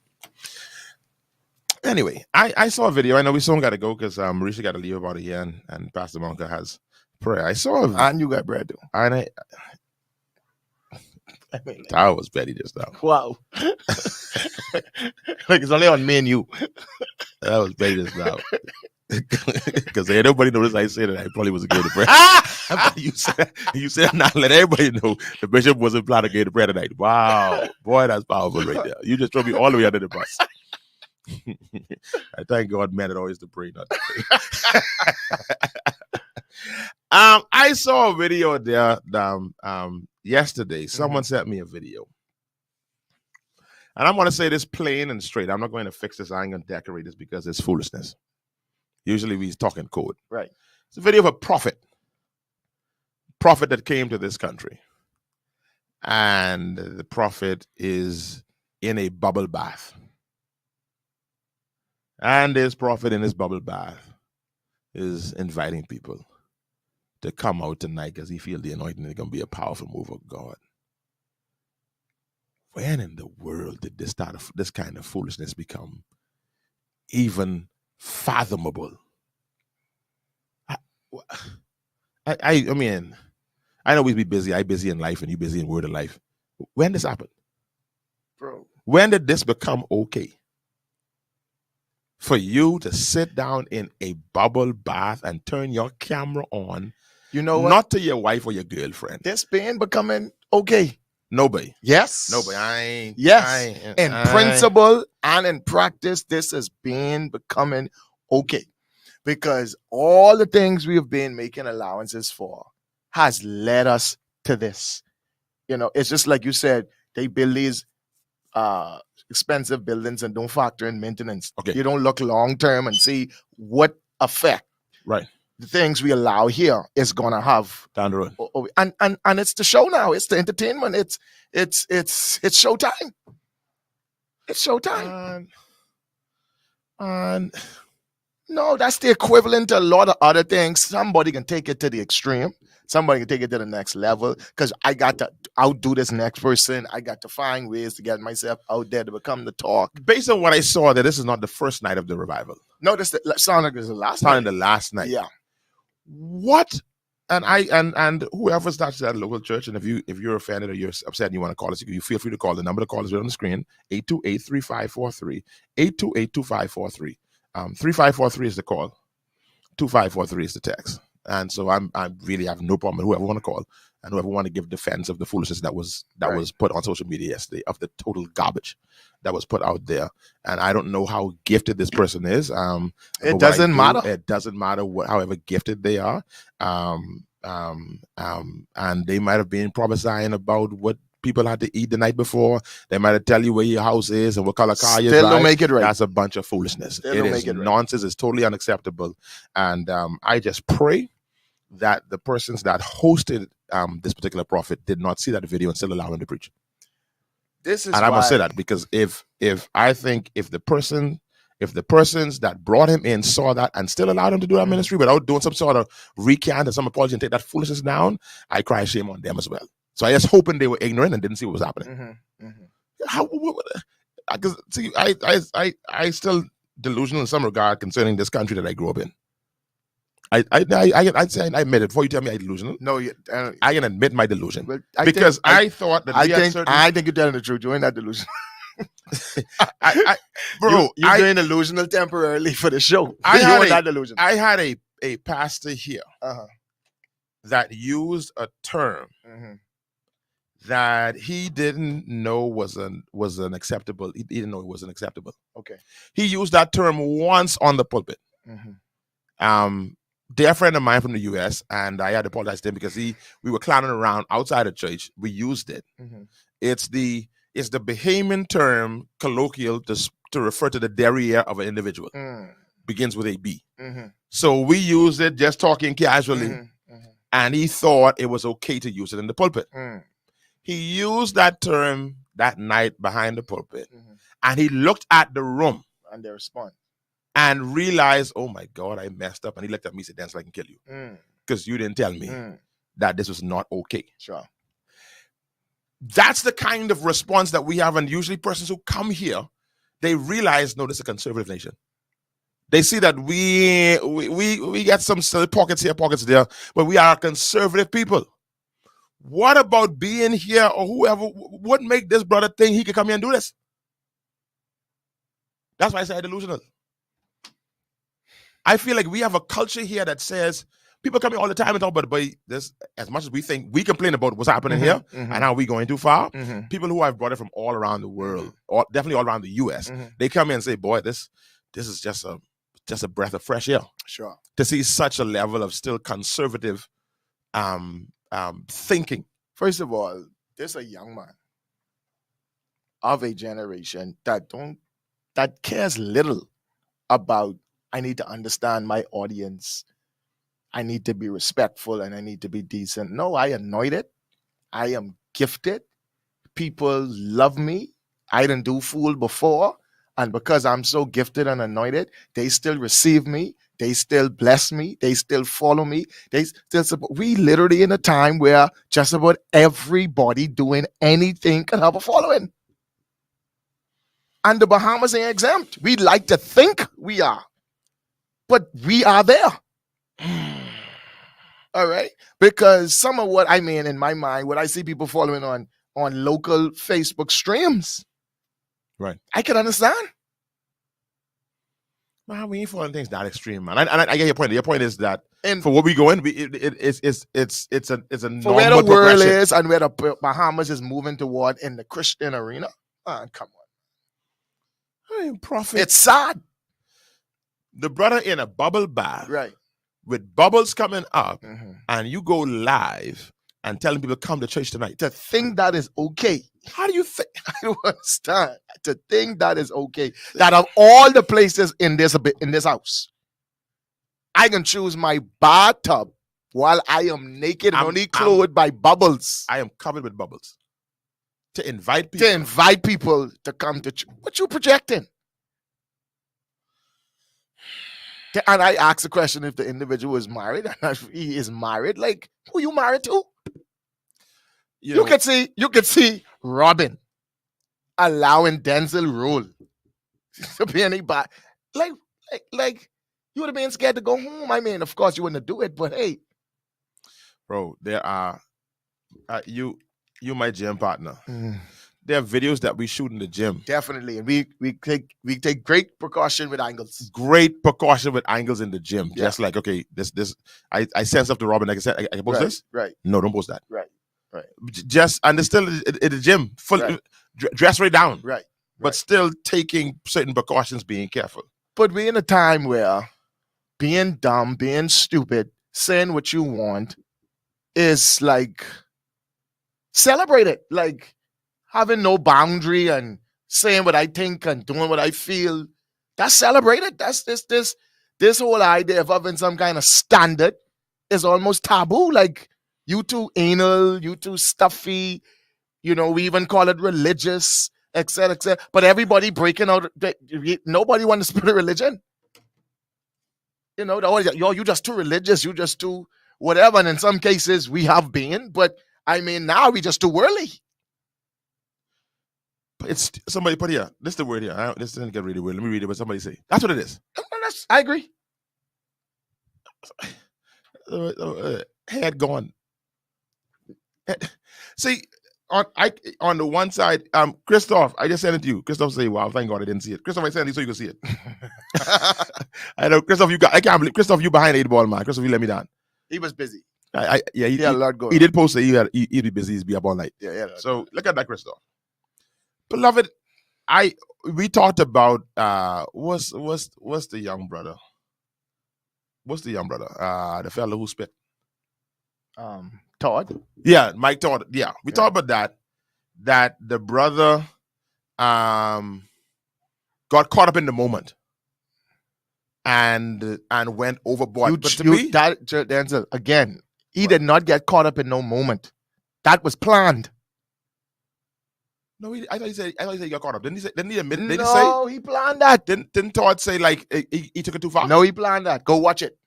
anyway, I saw a video. I know we soon got to go because Marisha got to leave about a year and Pastor Monka has prayer. I saw and you got bread too. And that was Betty just now. Wow. Like it's only on me and you. That was Betty just now. Because nobody noticed I said that I probably wasn't going to pray. You said not let everybody know the bishop wasn't planning to go to prayer tonight. Wow, boy, that's powerful right there. You just throw me all the way under the bus. I thank God, man, it always to pray, not to pray. I saw a video there yesterday. Someone sent me a video. And I'm going to say this plain and straight. I'm not going to fix this. I ain't going to decorate this because it's foolishness. Usually we're talking code. Right. It's a video of a prophet that came to this country. And the prophet is in a bubble bath. And this prophet in his bubble bath is inviting people to come out tonight because he feels the anointing is going to be a powerful move of God. When in the world did this kind of foolishness become even fathomable? I mean, I know we be busy. I busy in life and you busy in word of life. When this happened? Bro. When did this become okay? For you to sit down in a bubble bath and turn your camera on, You know what? not to your wife or your girlfriend. This been becoming okay. Nobody. Yes. Nobody. Yes. In principle and in practice, this has been becoming okay. Because all the things we have been making allowances for has led us to this. You know, it's just like you said, they build these expensive buildings and don't factor in maintenance. Okay. You don't look long term and see what effect Right. the things we allow here is gonna have Down the road. And it's the show now. It's the entertainment. It's showtime. It's showtime. And no, that's the equivalent to a lot of other things. Somebody can take it to the extreme. Somebody can take it to the next level because I got to outdo this next person. I got to find ways to get myself out there to become the talk. Based on what I saw, that this is not the first night of the revival. No, this sound like this is the last Sounded night. the last night. Yeah. What? And whoever starts at a local church, and if you're offended or you're upset and you want to call us, you feel free to call. The number to call is right on the screen: 828-3543, 828-2543. 3543 is the call. 2543 is the text. And so I really have no problem with whoever want to call and whoever want to give defense of the foolishness that was put on social media yesterday, of the total garbage that was put out there. And I don't know how gifted this person is. It doesn't matter. It doesn't matter however gifted they are. And they might have been prophesying about what people had to eat the night before. They might have tell you where your house is and what color car you drive. Still don't make it right. That's a bunch of foolishness. Still It don't is make it right. nonsense. It's totally unacceptable. And I just pray that the persons that hosted this particular prophet did not see that video and still allow him to preach. This is and I must say that because if the persons that brought him in saw that and still allowed him to do that ministry without doing some sort of recant and some apology and take that foolishness down, I cry shame on them as well. So I just hoping they were ignorant and didn't see what was happening. How? Because see, I still delusional in some regard concerning this country that I grew up in. I'd say I admit it. Before you tell me I'm delusional, no, I can admit my delusion because I thought that I think you're telling the truth. You're in that delusion. Bro, you're doing delusional temporarily for the show. I had a pastor here that used a term that he didn't know was an acceptable. He didn't know it wasn't acceptable. Okay. He used that term once on the pulpit. Dear friend of mine from the U.S., and I had to apologize to him because we were clowning around outside the church. We used it. It's the Bahamian term, colloquial, to refer to the derriere of an individual. Begins with a B. So we used it just talking casually, and he thought it was okay to use it in the pulpit. He used that term that night behind the pulpit, and he looked at the room. And they respond. And realized, oh my God, I messed up. And he looked at me and said, Denczil, I can kill you. Because you didn't tell me that this was not okay. Sure. That's the kind of response that we have. And usually persons who come here, they realize, no, this is a conservative nation. They see that we get some pockets here, pockets there, but we are a conservative people. What about being here or whoever would make this brother think he could come here and do this? That's why I say delusional. I feel like we have a culture here that says people come here all the time and talk about this. As much as we think we complain about what's happening here and how we going too far, people who I've brought it from all around the world, definitely all around the U.S., they come in and say, "Boy, this is just a breath of fresh air." Sure. To see such a level of still conservative thinking. First of all, there's a young man of a generation that cares little about. I need to understand my audience. I need to be respectful and I need to be decent. No, I am anointed. I am gifted. People love me. I didn't do fool before. And because I'm so gifted and anointed, they still receive me. They still bless me. They still follow me. They still support. We literally in a time where just about everybody doing anything can have a following. And the Bahamas ain't exempt. We like to think we are, but we are there. All right? Because some of what I mean in my mind, what I see people following on local Facebook streams, Right. I can understand. Man, we ain't following things that extreme, man. And I get your point. Your point is that And for what we go in, it's a for normal where the world progression. is and where the Bahamas is moving toward in the Christian arena, come on. I ain't prophet. It's sad. The brother in a bubble bath, Right. with bubbles coming up, Mhm. and you go live and telling people come to church tonight. To think that is okay. How do you think? I don't understand. To think that is okay. That of all the places in this house, I can choose my bathtub while I am naked and only clothed by bubbles. I am covered with bubbles. To invite people. To invite people to come to church. What you projecting? And I asked the question if the individual is married, and if he is married, like, who you married to? You could see Robin allowing Denczil rule to be anybody. Like you would have been scared to go home. I mean, of course you wouldn't do it, but hey, bro, there are you my gym partner. There are videos that we shoot in the gym. Definitely, and we take great precaution with angles. Great precaution with angles in the gym. Yeah. Just like, okay, this I sent stuff to Robin. Like I said, I can post this. Right. No, don't post that. Right. Just and they're still in the gym, full Right. dress right down. Right. But still taking certain precautions, being careful. But we're in a time where being dumb, being stupid, saying what you want is like celebrated. Like having no boundary and saying what I think and doing what I feel. That's celebrated. That's this whole idea of having some kind of standard is almost taboo. Like, you too anal, you too stuffy, we even call it religious, etc., etc. But everybody breaking out, nobody wants to spirit of religion. You just too religious, you just too whatever. And in some cases we have been, but I mean, now we just too worldly. It's somebody put here. This is the word here. This didn't get really weird. Let me read it. What somebody say. That's what it is. I agree. Head gone. See, on the one side, Christoph, I just sent it to you. Christoph say, "Wow, thank God I didn't see it." Christoph, I sent it so you can see it. I know, Christoph. I can't believe Christoph. You behind 8 ball, man. Christoph, you let me down. He was busy. He had a lot going. He did post that he'd be busy. He'd be up all night. Yeah. So look at that, Christoph. Beloved, we talked about what's the young brother? What's the young brother? The fellow who spit. Todd. Yeah, Mike Todd. Yeah, we talked about that. That the brother got caught up in the moment and went overboard. But to me, Denczil, again, he did not get caught up in no moment. That was planned. No, I thought he said he got caught up. Didn't he admit? No, he planned that. Didn't Todd say like he took it too far? No, he planned that. Go watch it.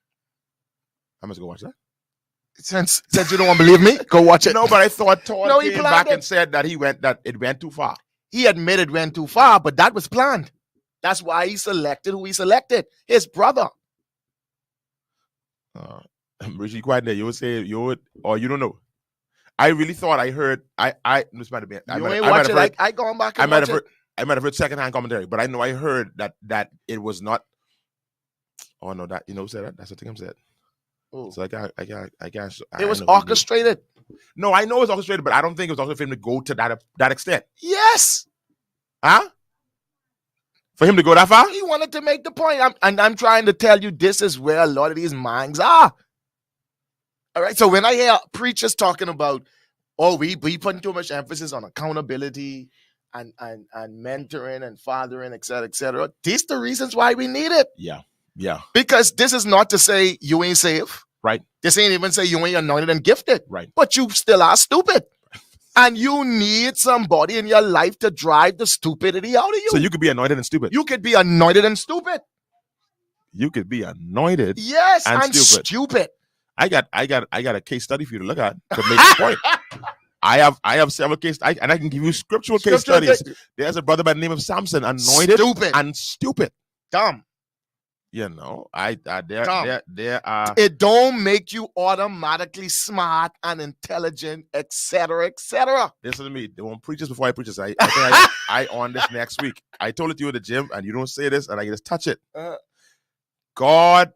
I must go watch that. Since you don't want to believe me, go watch it. No, but I thought Todd he came back planned it. and said that it went too far. He admitted went too far, but that was planned. That's why he selected who he selected. His brother. Richie, quiet there. You would say or you don't know. I really thought I heard. This might have been. You ain't watch it. I gone back and watch it. I might have heard secondhand commentary, but I know I heard that it was not. Oh no, that said that. That's what Tim said. Oh. So I can't. It was orchestrated. No, I know it was orchestrated, but I don't think it was orchestrated for him to go to that extent. Yes. Huh? For him to go that far? He wanted to make the point. I'm trying to tell you, this is where a lot of these minds are. All right. So when I hear preachers talking about, we putting too much emphasis on accountability and mentoring and fathering, et cetera, these are the reasons why we need it. Yeah. Because this is not to say you ain't safe. Right. This ain't even say you ain't anointed and gifted. Right. But you still are stupid. And you need somebody in your life to drive the stupidity out of you. So you could be anointed and stupid. You could be anointed and stupid. You could be anointed. Yes, And and stupid. I got a case study for you to look at to make the point. I have several cases, and I can give you scriptural case studies. There's a brother by the name of Samson, anointed and stupid. Dumb. You know, there are. It don't make you automatically smart and intelligent, etc., etc. Listen to me. They won't preach this before I preach this. I think I on this next week. I told it to you at the gym, and you don't say this, and I just touch it. God,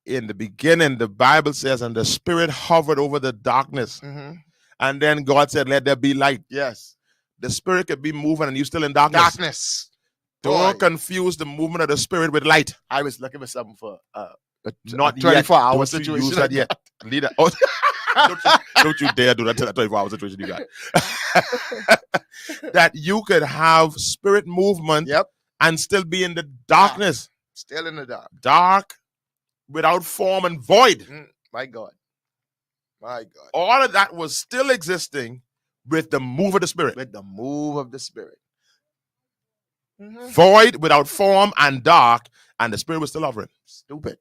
in the beginning, the Bible says, and the Spirit hovered over the darkness. Mm-hmm. And then God said, let there be light. Yes. The Spirit could be moving and you're still in darkness. Don't confuse the movement of the Spirit with light. I was looking for something for not 24-hour situation. Use that yet. Leader. Oh, don't you dare do that to that 24-hour situation you got. That you could have spirit movement and still be in the darkness. Still in the dark. Dark, without form and void. My God. My God. All of that was still existing with the move of the Spirit. With the move of the Spirit. Void, without form, and dark, and the Spirit was still hovering. Stupid.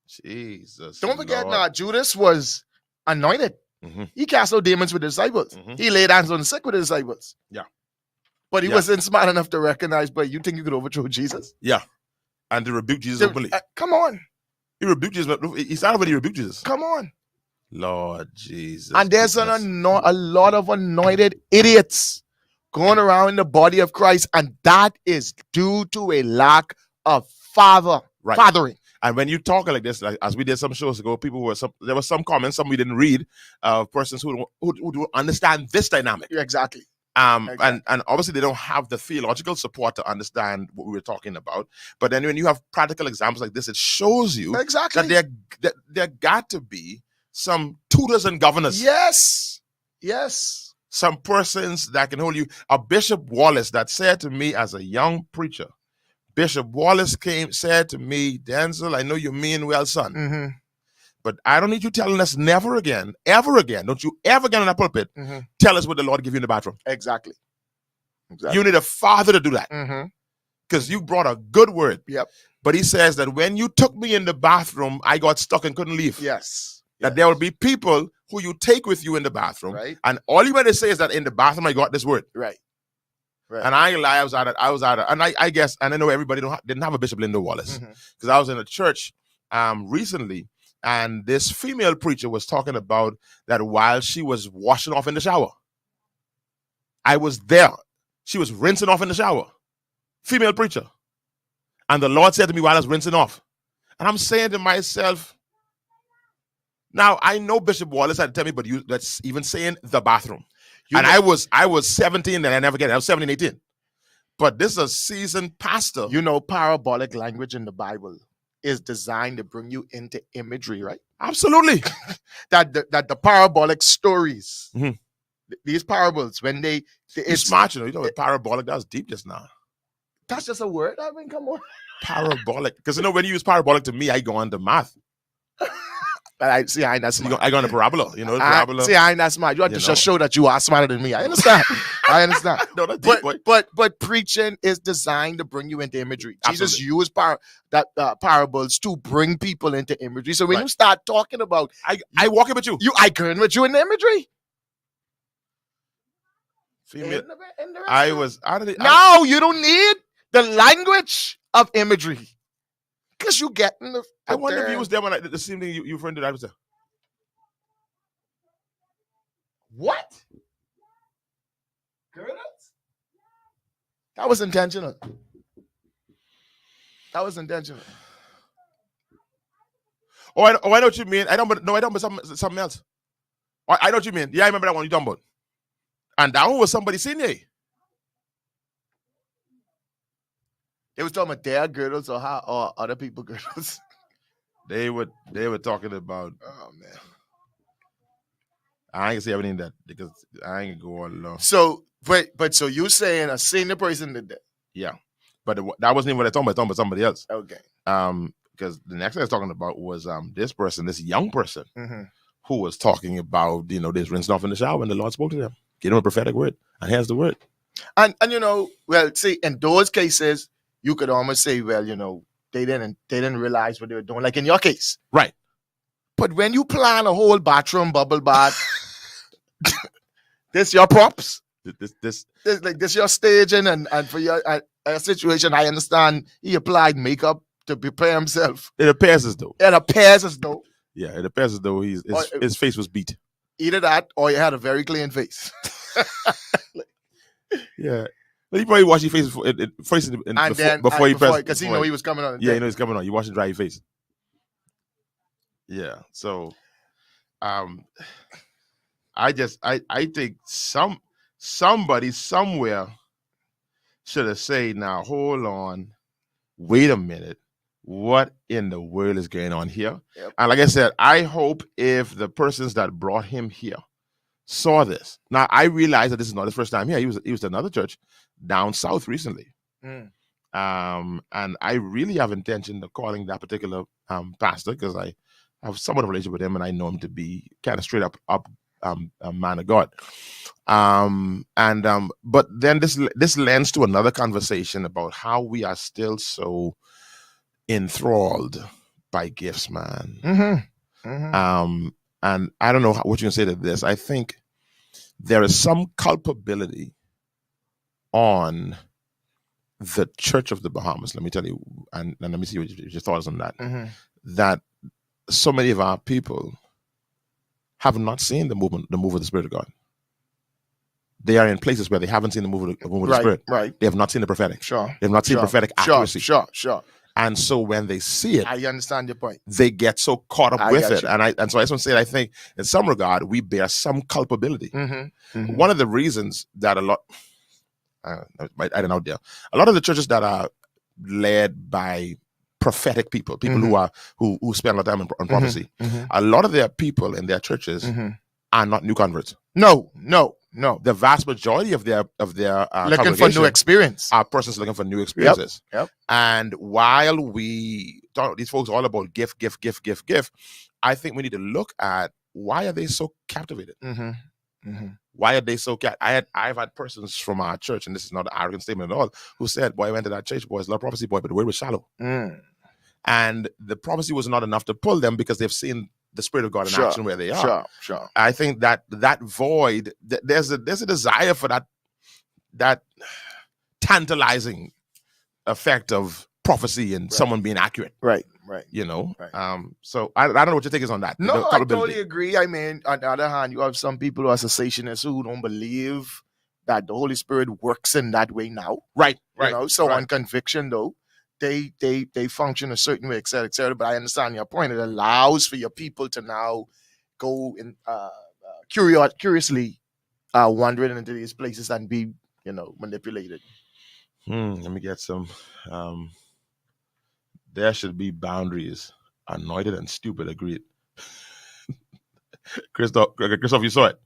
Jesus. Don't forget now, Judas was anointed. He cast out demons with the disciples. He laid hands on the sick with the disciples. Yeah. But he wasn't smart enough to recognize, but you think you could overthrow Jesus? Yeah. And to rebuke Jesus openly. Come on. He rebuked Jesus. He started when he rebuked Jesus. Come on. Lord Jesus. And there's a lot of anointed idiots going around in the body of Christ, and that is due to a lack of fathering. And when you talk like this, like, as we did some shows ago, there were some comments, some we didn't read, of persons who don't understand this dynamic. Exactly. And obviously they don't have the theological support to understand what we were talking about. But then when you have practical examples like this, it shows you that there got to be some tutors and governors. Yes. Some persons that can hold you. A Bishop Wallace that said to me as a young preacher, Bishop Wallace said to me, Denczil, I know you mean well, son. But I don't need you telling us never again, ever again. Don't you ever get in that pulpit, tell us what the Lord give you in the bathroom. Exactly. You need a father to do that. Because you brought a good word. Yep. But he says that when you took me in the bathroom, I got stuck and couldn't leave. Yes. That there will be people who you take with you in the bathroom. Right. And all you want to say is that in the bathroom, I got this word. Right. And I ain't lie, I was out of, and I guess, and I know everybody didn't have a Bishop Linda Wallace. Because I was in a church recently, and this female preacher was talking about that while she was washing off in the shower. I was there. She was rinsing off in the shower. Female preacher. And the Lord said to me while I was rinsing off. And I'm saying to myself, now I know Bishop Wallace had to tell me, but that's even saying the bathroom. I was 17 and I never get it. I was 17, 18. But this is a seasoned pastor. You know, parabolic language in the Bible is designed to bring you into imagery, right? Absolutely. that the parabolic stories, these parables, when it's smart, you know, parabolic, that was deep just now. That's just a word. I mean, come on. Parabolic. Because, you know, when you use parabolic to me, I go on to math. I ain't that smart. I go on to parabola, you know. Parabola. I ain't that smart. You have to just show that you are smarter than me. I understand. No, that's deep, boy. But preaching is designed to bring you into imagery. Absolutely. Jesus used parables to bring people into imagery. So when you start talking about, I walk in with you. I can with you in the imagery. Female. No, you don't need the language of imagery. Because you get in the. I wonder if you was there when the same thing you friend did. I was there. What? That was intentional. Oh, I know what you mean. I don't, but something else. I know what you mean. Yeah, I remember that one you talking about. And that one was somebody senior. They was talking about their girdles or other people girdles. They were talking about. Oh man, I ain't gonna say everything that because I ain't gonna go all along. So, but so you saying a senior person did that? Yeah, but that wasn't even what I talking about. I was talking about somebody else. Okay. Because the next thing I was talking about was this young person, who was talking about this rinsing off in the shower when the Lord spoke to them. Give them a prophetic word. And here's the word. And well, see, in those cases, you could almost say, well, they didn't realize what they were doing, like in your case. Right. But when you plan a whole bathroom bubble bath, this your props. This your staging and for your situation. I understand he applied makeup to prepare himself. It appears as though. Yeah, it appears as though his face was beat. Either that or he had a very clean face. Yeah. But he probably washed his face before he pressed. Because he knew he was coming on. Yeah, he knew he's coming on. You wash and dry your face. Yeah. So, I think somebody somewhere should have said, now hold on, wait a minute, what in the world is going on here? Yep. And like I said, I hope if the persons that brought him here saw this. Now I realize that this is not his first time here. He was at another church down south recently. And I really have intention of calling that particular pastor, because I have somewhat of a relationship with him and I know him to be kind of straight up a man of God. But then this lends to another conversation about how we are still so enthralled by gifts, man. And I don't know what you can say to this. I think there is some culpability on the Church of the Bahamas. Let me tell you, and let me see what your thoughts on that. That so many of our people have not seen the move of the Spirit of God. They are in places where they haven't seen the move of the Spirit. Right. They have not seen the prophetic. Sure. They have not seen prophetic accuracy. Sure. And so when they see it, I understand your point. They get so caught up with it. You. And so I just want to say, I think in some regard, we bear some culpability. One of the reasons that a lot of the churches that are led by prophetic people who spend a lot of time on prophecy, a lot of their people in their churches are not new converts. No. The vast majority of their looking for new experience are persons looking for new experiences. Yep. And while we talk these folks all about gift, I think we need to look at why are they so captivated. Why are they so I've had persons from our church, and this is not an arrogant statement at all, who said, boy, I went to that church, boy, it's a lot of prophecy, boy, but the word was shallow. And the prophecy was not enough to pull them because they've seen the Spirit of God in action where they are. Sure. I think that void, there's a desire for that tantalizing effect of prophecy and someone being accurate. Right. So I don't know what your take is on that. No, I totally agree. I mean, on the other hand, you have some people who are cessationists who don't believe that the Holy Spirit works in that way now. Right. So on conviction, though, they function a certain way, et cetera. But I understand your point. It allows for your people to now go and curiously wandering into these places and be, manipulated. Let me get some. There should be boundaries. Anointed and stupid, agreed. Christoph, you saw it.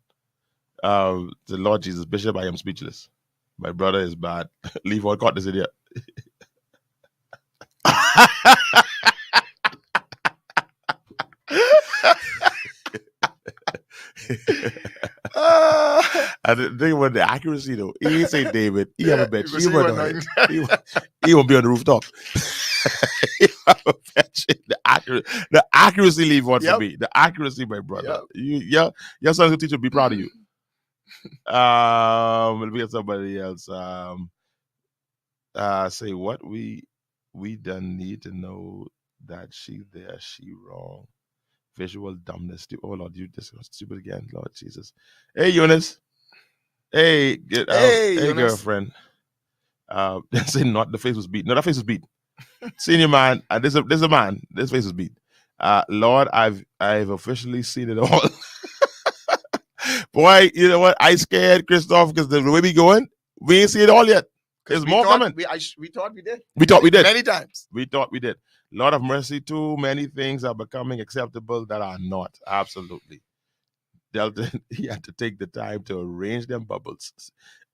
The Lord Jesus, Bishop, I am speechless. My brother is bad. Leave all caught this idiot. And the thing about the accuracy though, he ain't say David, he have a bench. He won't be on the rooftop. The accuracy leave one for me. The accuracy, my brother. Your son's teacher will be proud of you. Let me get somebody else. Say what we done need to know that she wrong. Visual dumbness. Oh Lord, you this was stupid again, Lord Jesus. Hey Eunice. Hey, Eunice. Girlfriend. Say not the face was beat. No, that face was beat. Senior man, there's a man. This face was beat. Lord, I've officially seen it all. Boy, you know what? I scared Christoph because the way we going, we ain't seen it all yet. There's more coming. We thought we did. We thought we did. Many times. We thought we did. Lord of mercy, too many things are becoming acceptable that are not. Absolutely. Delton, he had to take the time to arrange them bubbles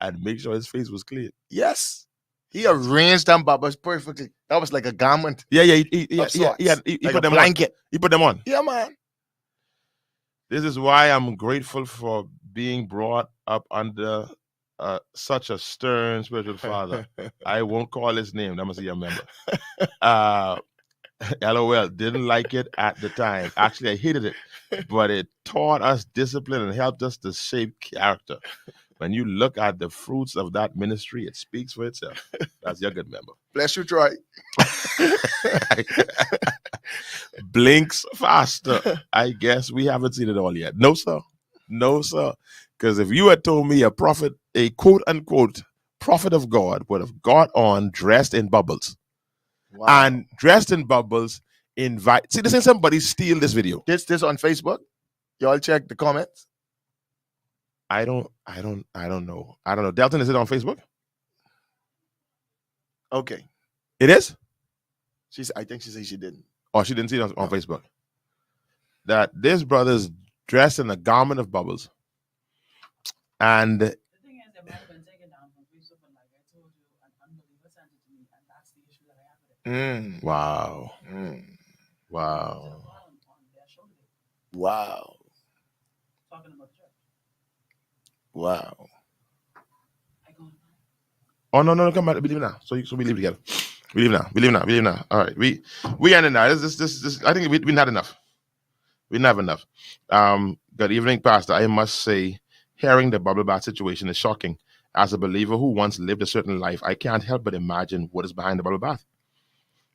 and make sure his face was clean. Yes. He arranged them bubbles perfectly. That was like a garment. Yeah. He like put them blanket. On. He put them on. Yeah, man. This is why I'm grateful for being brought up under such a stern spiritual father. I won't call his name. That must be a member. LOL, didn't like it at the time. Actually, I hated it, but it taught us discipline and helped us to shape character. When you look at the fruits of that ministry, it speaks for itself. That's your good member. Bless you, Troy. Blinks faster. I guess we haven't seen it all yet. No, sir. No, sir. Because if you had told me a prophet, a quote unquote prophet of God would have got on dressed in bubbles. Wow. And dressed in bubbles, invite. See, this ain't somebody steal this video. This on Facebook. Y'all check the comments. I don't know. Delton, is it on Facebook? Okay. It is? I think she said she didn't. Oh, she didn't see it on Facebook. That this brother's dressed in a garment of bubbles. And the thing is, it might have been taken down from Facebook, but like I told you, an unbeliever sent it to me, and that's the issue that I have with it. Wow. Wow. Wow. Talking about church. Wow. Oh no, come back. We leave now. So we leave together. We leave now. All right. We ended now. This I think we didn't have enough. We didn't have enough. Good evening, Pastor. I must say, hearing the bubble bath situation is shocking. As a believer who once lived a certain life, I can't help but imagine what is behind the bubble bath.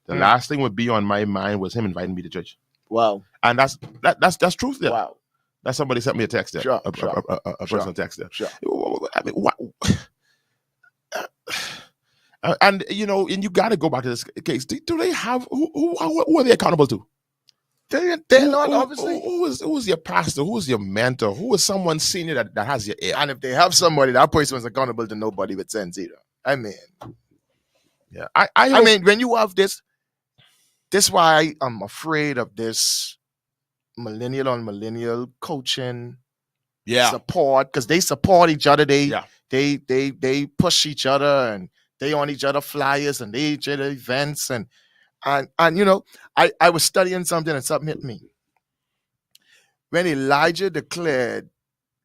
The last thing would be on my mind was him inviting me to church. Wow. And that's truth there. Wow. That's somebody sent me a text there. Sure, a personal text there. Sure. I mean, what? And you got to go back to this case. Do they have who are they accountable to? They're not, obviously. Who is your pastor? Who is your mentor? Who is someone senior that has your ear? And if they have somebody, that person is accountable to nobody with sense either. I mean, yeah. I mean, when you have this why I'm afraid of this millennial on millennial coaching, support, because they support each other. They push each other, and they on each other flyers, and they each other events, and I was studying something and something hit me. When Elijah declared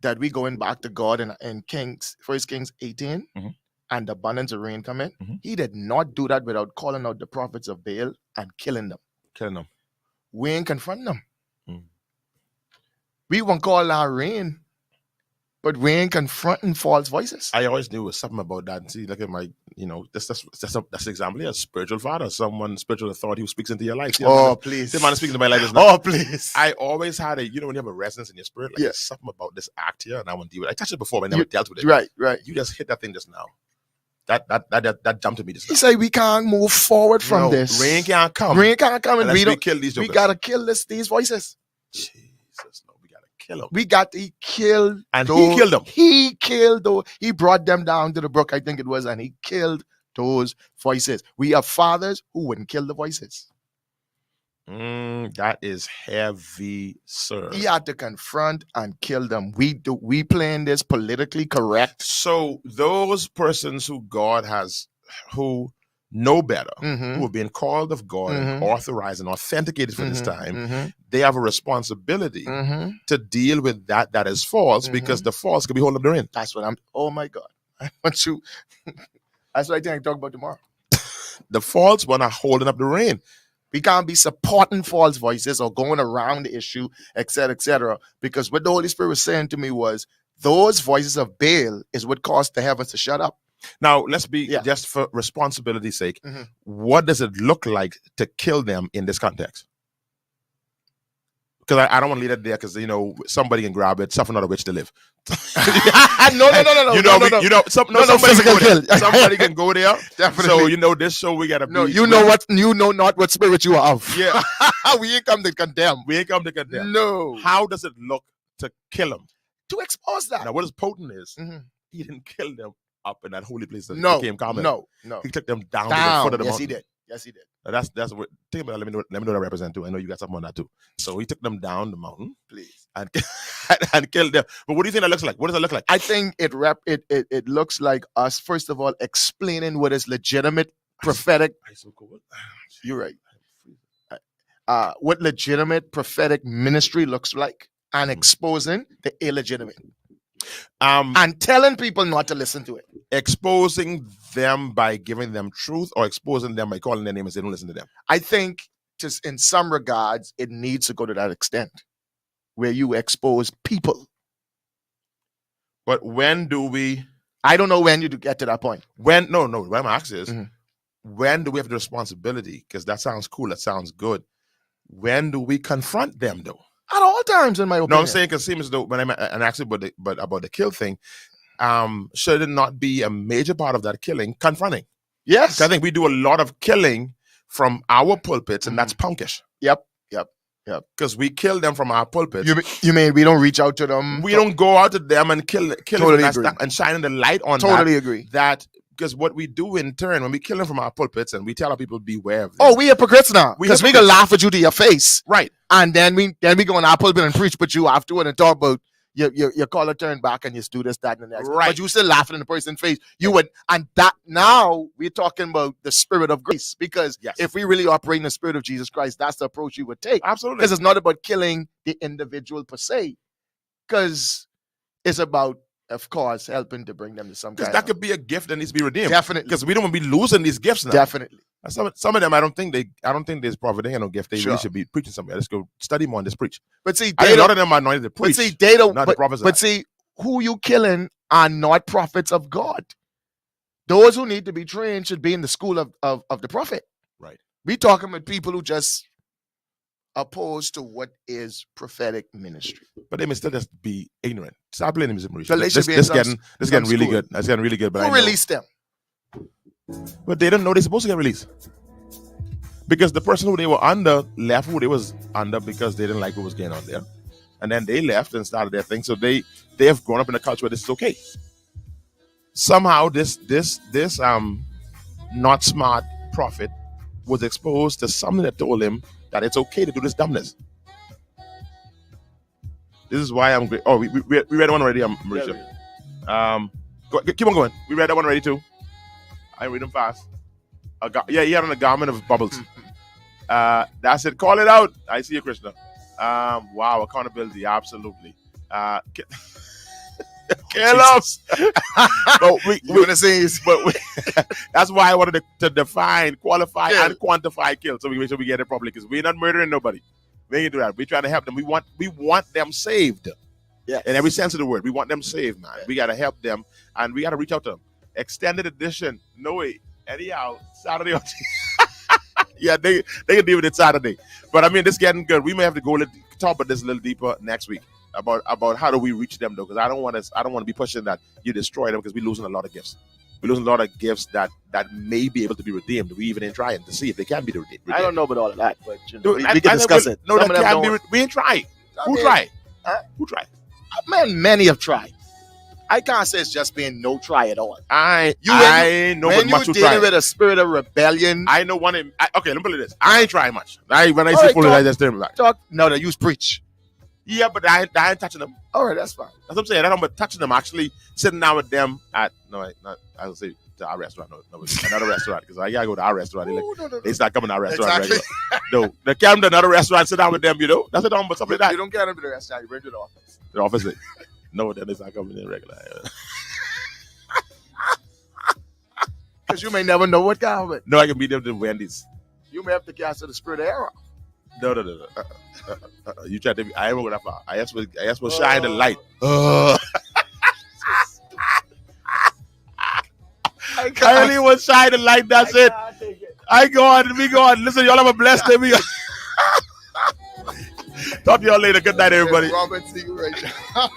that we going back to God in 1 Kings 18, and the abundance of rain coming, he did not do that without calling out the prophets of Baal and killing them. We ain't confronting them. We won't call our rain, but we ain't confronting false voices. I always knew it was something about that. See, look at my, that's an example. A spiritual father, someone spiritual authority who speaks into your life. Please. The man speaking to my life is not. Oh, please. I always had when you have a resonance in your spirit, like there's something about this act here, and I want to deal with it. I touched it before, but I never dealt with it. Right. You just hit that thing just now. That jumped to me just now. He said we can't move forward from this. Rain can't come. And we kill these jokers. We gotta kill these voices. Jesus, no, we gotta kill them. We got to kill. And he killed them. He killed those. He brought them down to the brook, I think it was, and he killed those voices. We have fathers who wouldn't kill the voices. That is heavy, sir. He had to confront and kill them. We playing this politically correct. So those persons who know better, who have been called of God and authorized and authenticated for this time, they have a responsibility to deal with that is false, because the false could be holding up the rain. That's what oh my God. I want you. That's what I think I talk about tomorrow. The false one are holding up the rain. We can't be supporting false voices or going around the issue, etc., because what the Holy Spirit was saying to me was those voices of Baal is what caused the heavens to shut up. Now, let's be, just for responsibility's sake, what does it look like to kill them in this context? Because I don't want to leave it there, because somebody can grab it, suffer not a witch to live. No. Somebody can go there. Definitely. So this show we gotta be. No, you know not what spirit you are of. Yeah. We ain't come to condemn. No. How does it look to kill them? To expose that. Now, what is potent is he didn't kill them up in that holy place that became common. No. He took them down to the foot of the mountain. Yes, he did. That's what. Think about it. Let me know what I represent too. I know you got something on that too. So he took them down the mountain, please, and killed them. But what do you think that looks like? What does it look like? I think it looks like us, first of all, explaining what is legitimate prophetic. You're right. What legitimate prophetic ministry looks like, and exposing the illegitimate. and telling people not to listen to it. Exposing them by giving them truth, or exposing them by calling their name and saying, don't listen to them. I think just in some regards, it needs to go to that extent where you expose people. But when do we? I don't know when you do get to that point. When no, what I'm asking is, when do we have the responsibility? Because that sounds cool, that sounds good. When do we confront them, though? At all times, in my opinion. No, I'm saying, because it seems though when I'm actually about the kill thing, should it not be a major part of that killing confronting? Yes, I think we do a lot of killing from our pulpits, and that's punkish. Yep. Because we kill them from our pulpits. You mean we don't reach out to them? We don't go out to them and kill totally them agree. And shining the light on totally agree. That because what we do in turn, when we kill them from our pulpits and we tell our people beware of them. Oh, we hypocrites now. Because we can laugh at you to your face. Right. And then we go on our pulpit and preach, but you afterward and talk about your collar turned back and you do this, that, and the next. Right. But you still laughing in the person's face. You would, and that now we're talking about the spirit of grace. Because if we really operate in the spirit of Jesus Christ, that's the approach you would take. Absolutely. Because it's not about killing the individual per se. Because it's about, of course, helping to bring them to some kind of... Because that could be a gift that needs to be redeemed. Definitely. Because we don't want to be losing these gifts now. Definitely. Some of them, I don't think there's providential gift. They really should be preaching somewhere. Let's go study more on this preach. But see, a lot of them are anointed to preach. But see, they don't. Not the prophets. But see, who you killing are not prophets of God. Those who need to be trained should be in the school of the prophet. Right. We talking with people who just opposed to what is prophetic ministry. But they may still just be ignorant. Stop blaming them. This getting really good. That's getting really good. But who released them? But they don't know they're supposed to get released. Because the person who they were under left who they was under because they didn't like what was going on there. And then they left and started their thing. So they have grown up in a culture where this is okay. Somehow this not smart prophet was exposed to something that told him that it's okay to do this dumbness. This is why I'm great. Oh, we read one already, Mauricio. Keep on going. We read that one already too. I read them fast. He had on a garment of bubbles. That's it. Call it out. I see you, Krishna. Wow, accountability, absolutely. Kill us. But that's why I wanted to define, qualify, and quantify kill, so we make sure we get it properly. Because we're not murdering nobody. We ain't do that. We're trying to help them. We want them saved. Yeah. In every sense of the word, we want them saved, man. We gotta help them, and we gotta reach out to them. Extended edition. No way. Anyhow, Saturday. Yeah, they can deal with it Saturday. But I mean, this is getting good. We may have to talk about this a little deeper next week about how do we reach them though, because I don't want to be pushing that you destroy them, because we're losing a lot of gifts. We're losing a lot of gifts that may be able to be redeemed. We even ain't trying to see if they can be redeemed. I don't know about all of that, but we can discuss it. No, that can't be. We ain't trying. Who tried? Who tried? Man, many have tried. I can't say it's just been no try at all. I know when much you're dealing with a spirit of rebellion. I know one. Okay, let me put it this. I ain't trying much. When I say fully, I just tell me back. No, you preach. Yeah, but I ain't touching them. All right, that's fine. That's what I'm saying. I don't but touching them. Actually sitting down with them at I would say to our restaurant. No, another restaurant, because I gotta go to our restaurant. They start coming to our restaurant. Exactly. No, they come to another restaurant, sit down with them. That's what I'm. But something like that. You don't get them to the restaurant. You bring to the office. The office. No, then it's not coming in regular. Because you may never know what kind of it. No, I can beat them to Wendy's. You may have to cast the spirit of error. No. You tried to. I ain't go that far. I asked for shine the light. I only want shine the light. That's it. I go on. We go on. Listen, y'all have a blessed day. Talk to y'all later. Good night, everybody. Robert, see you right now.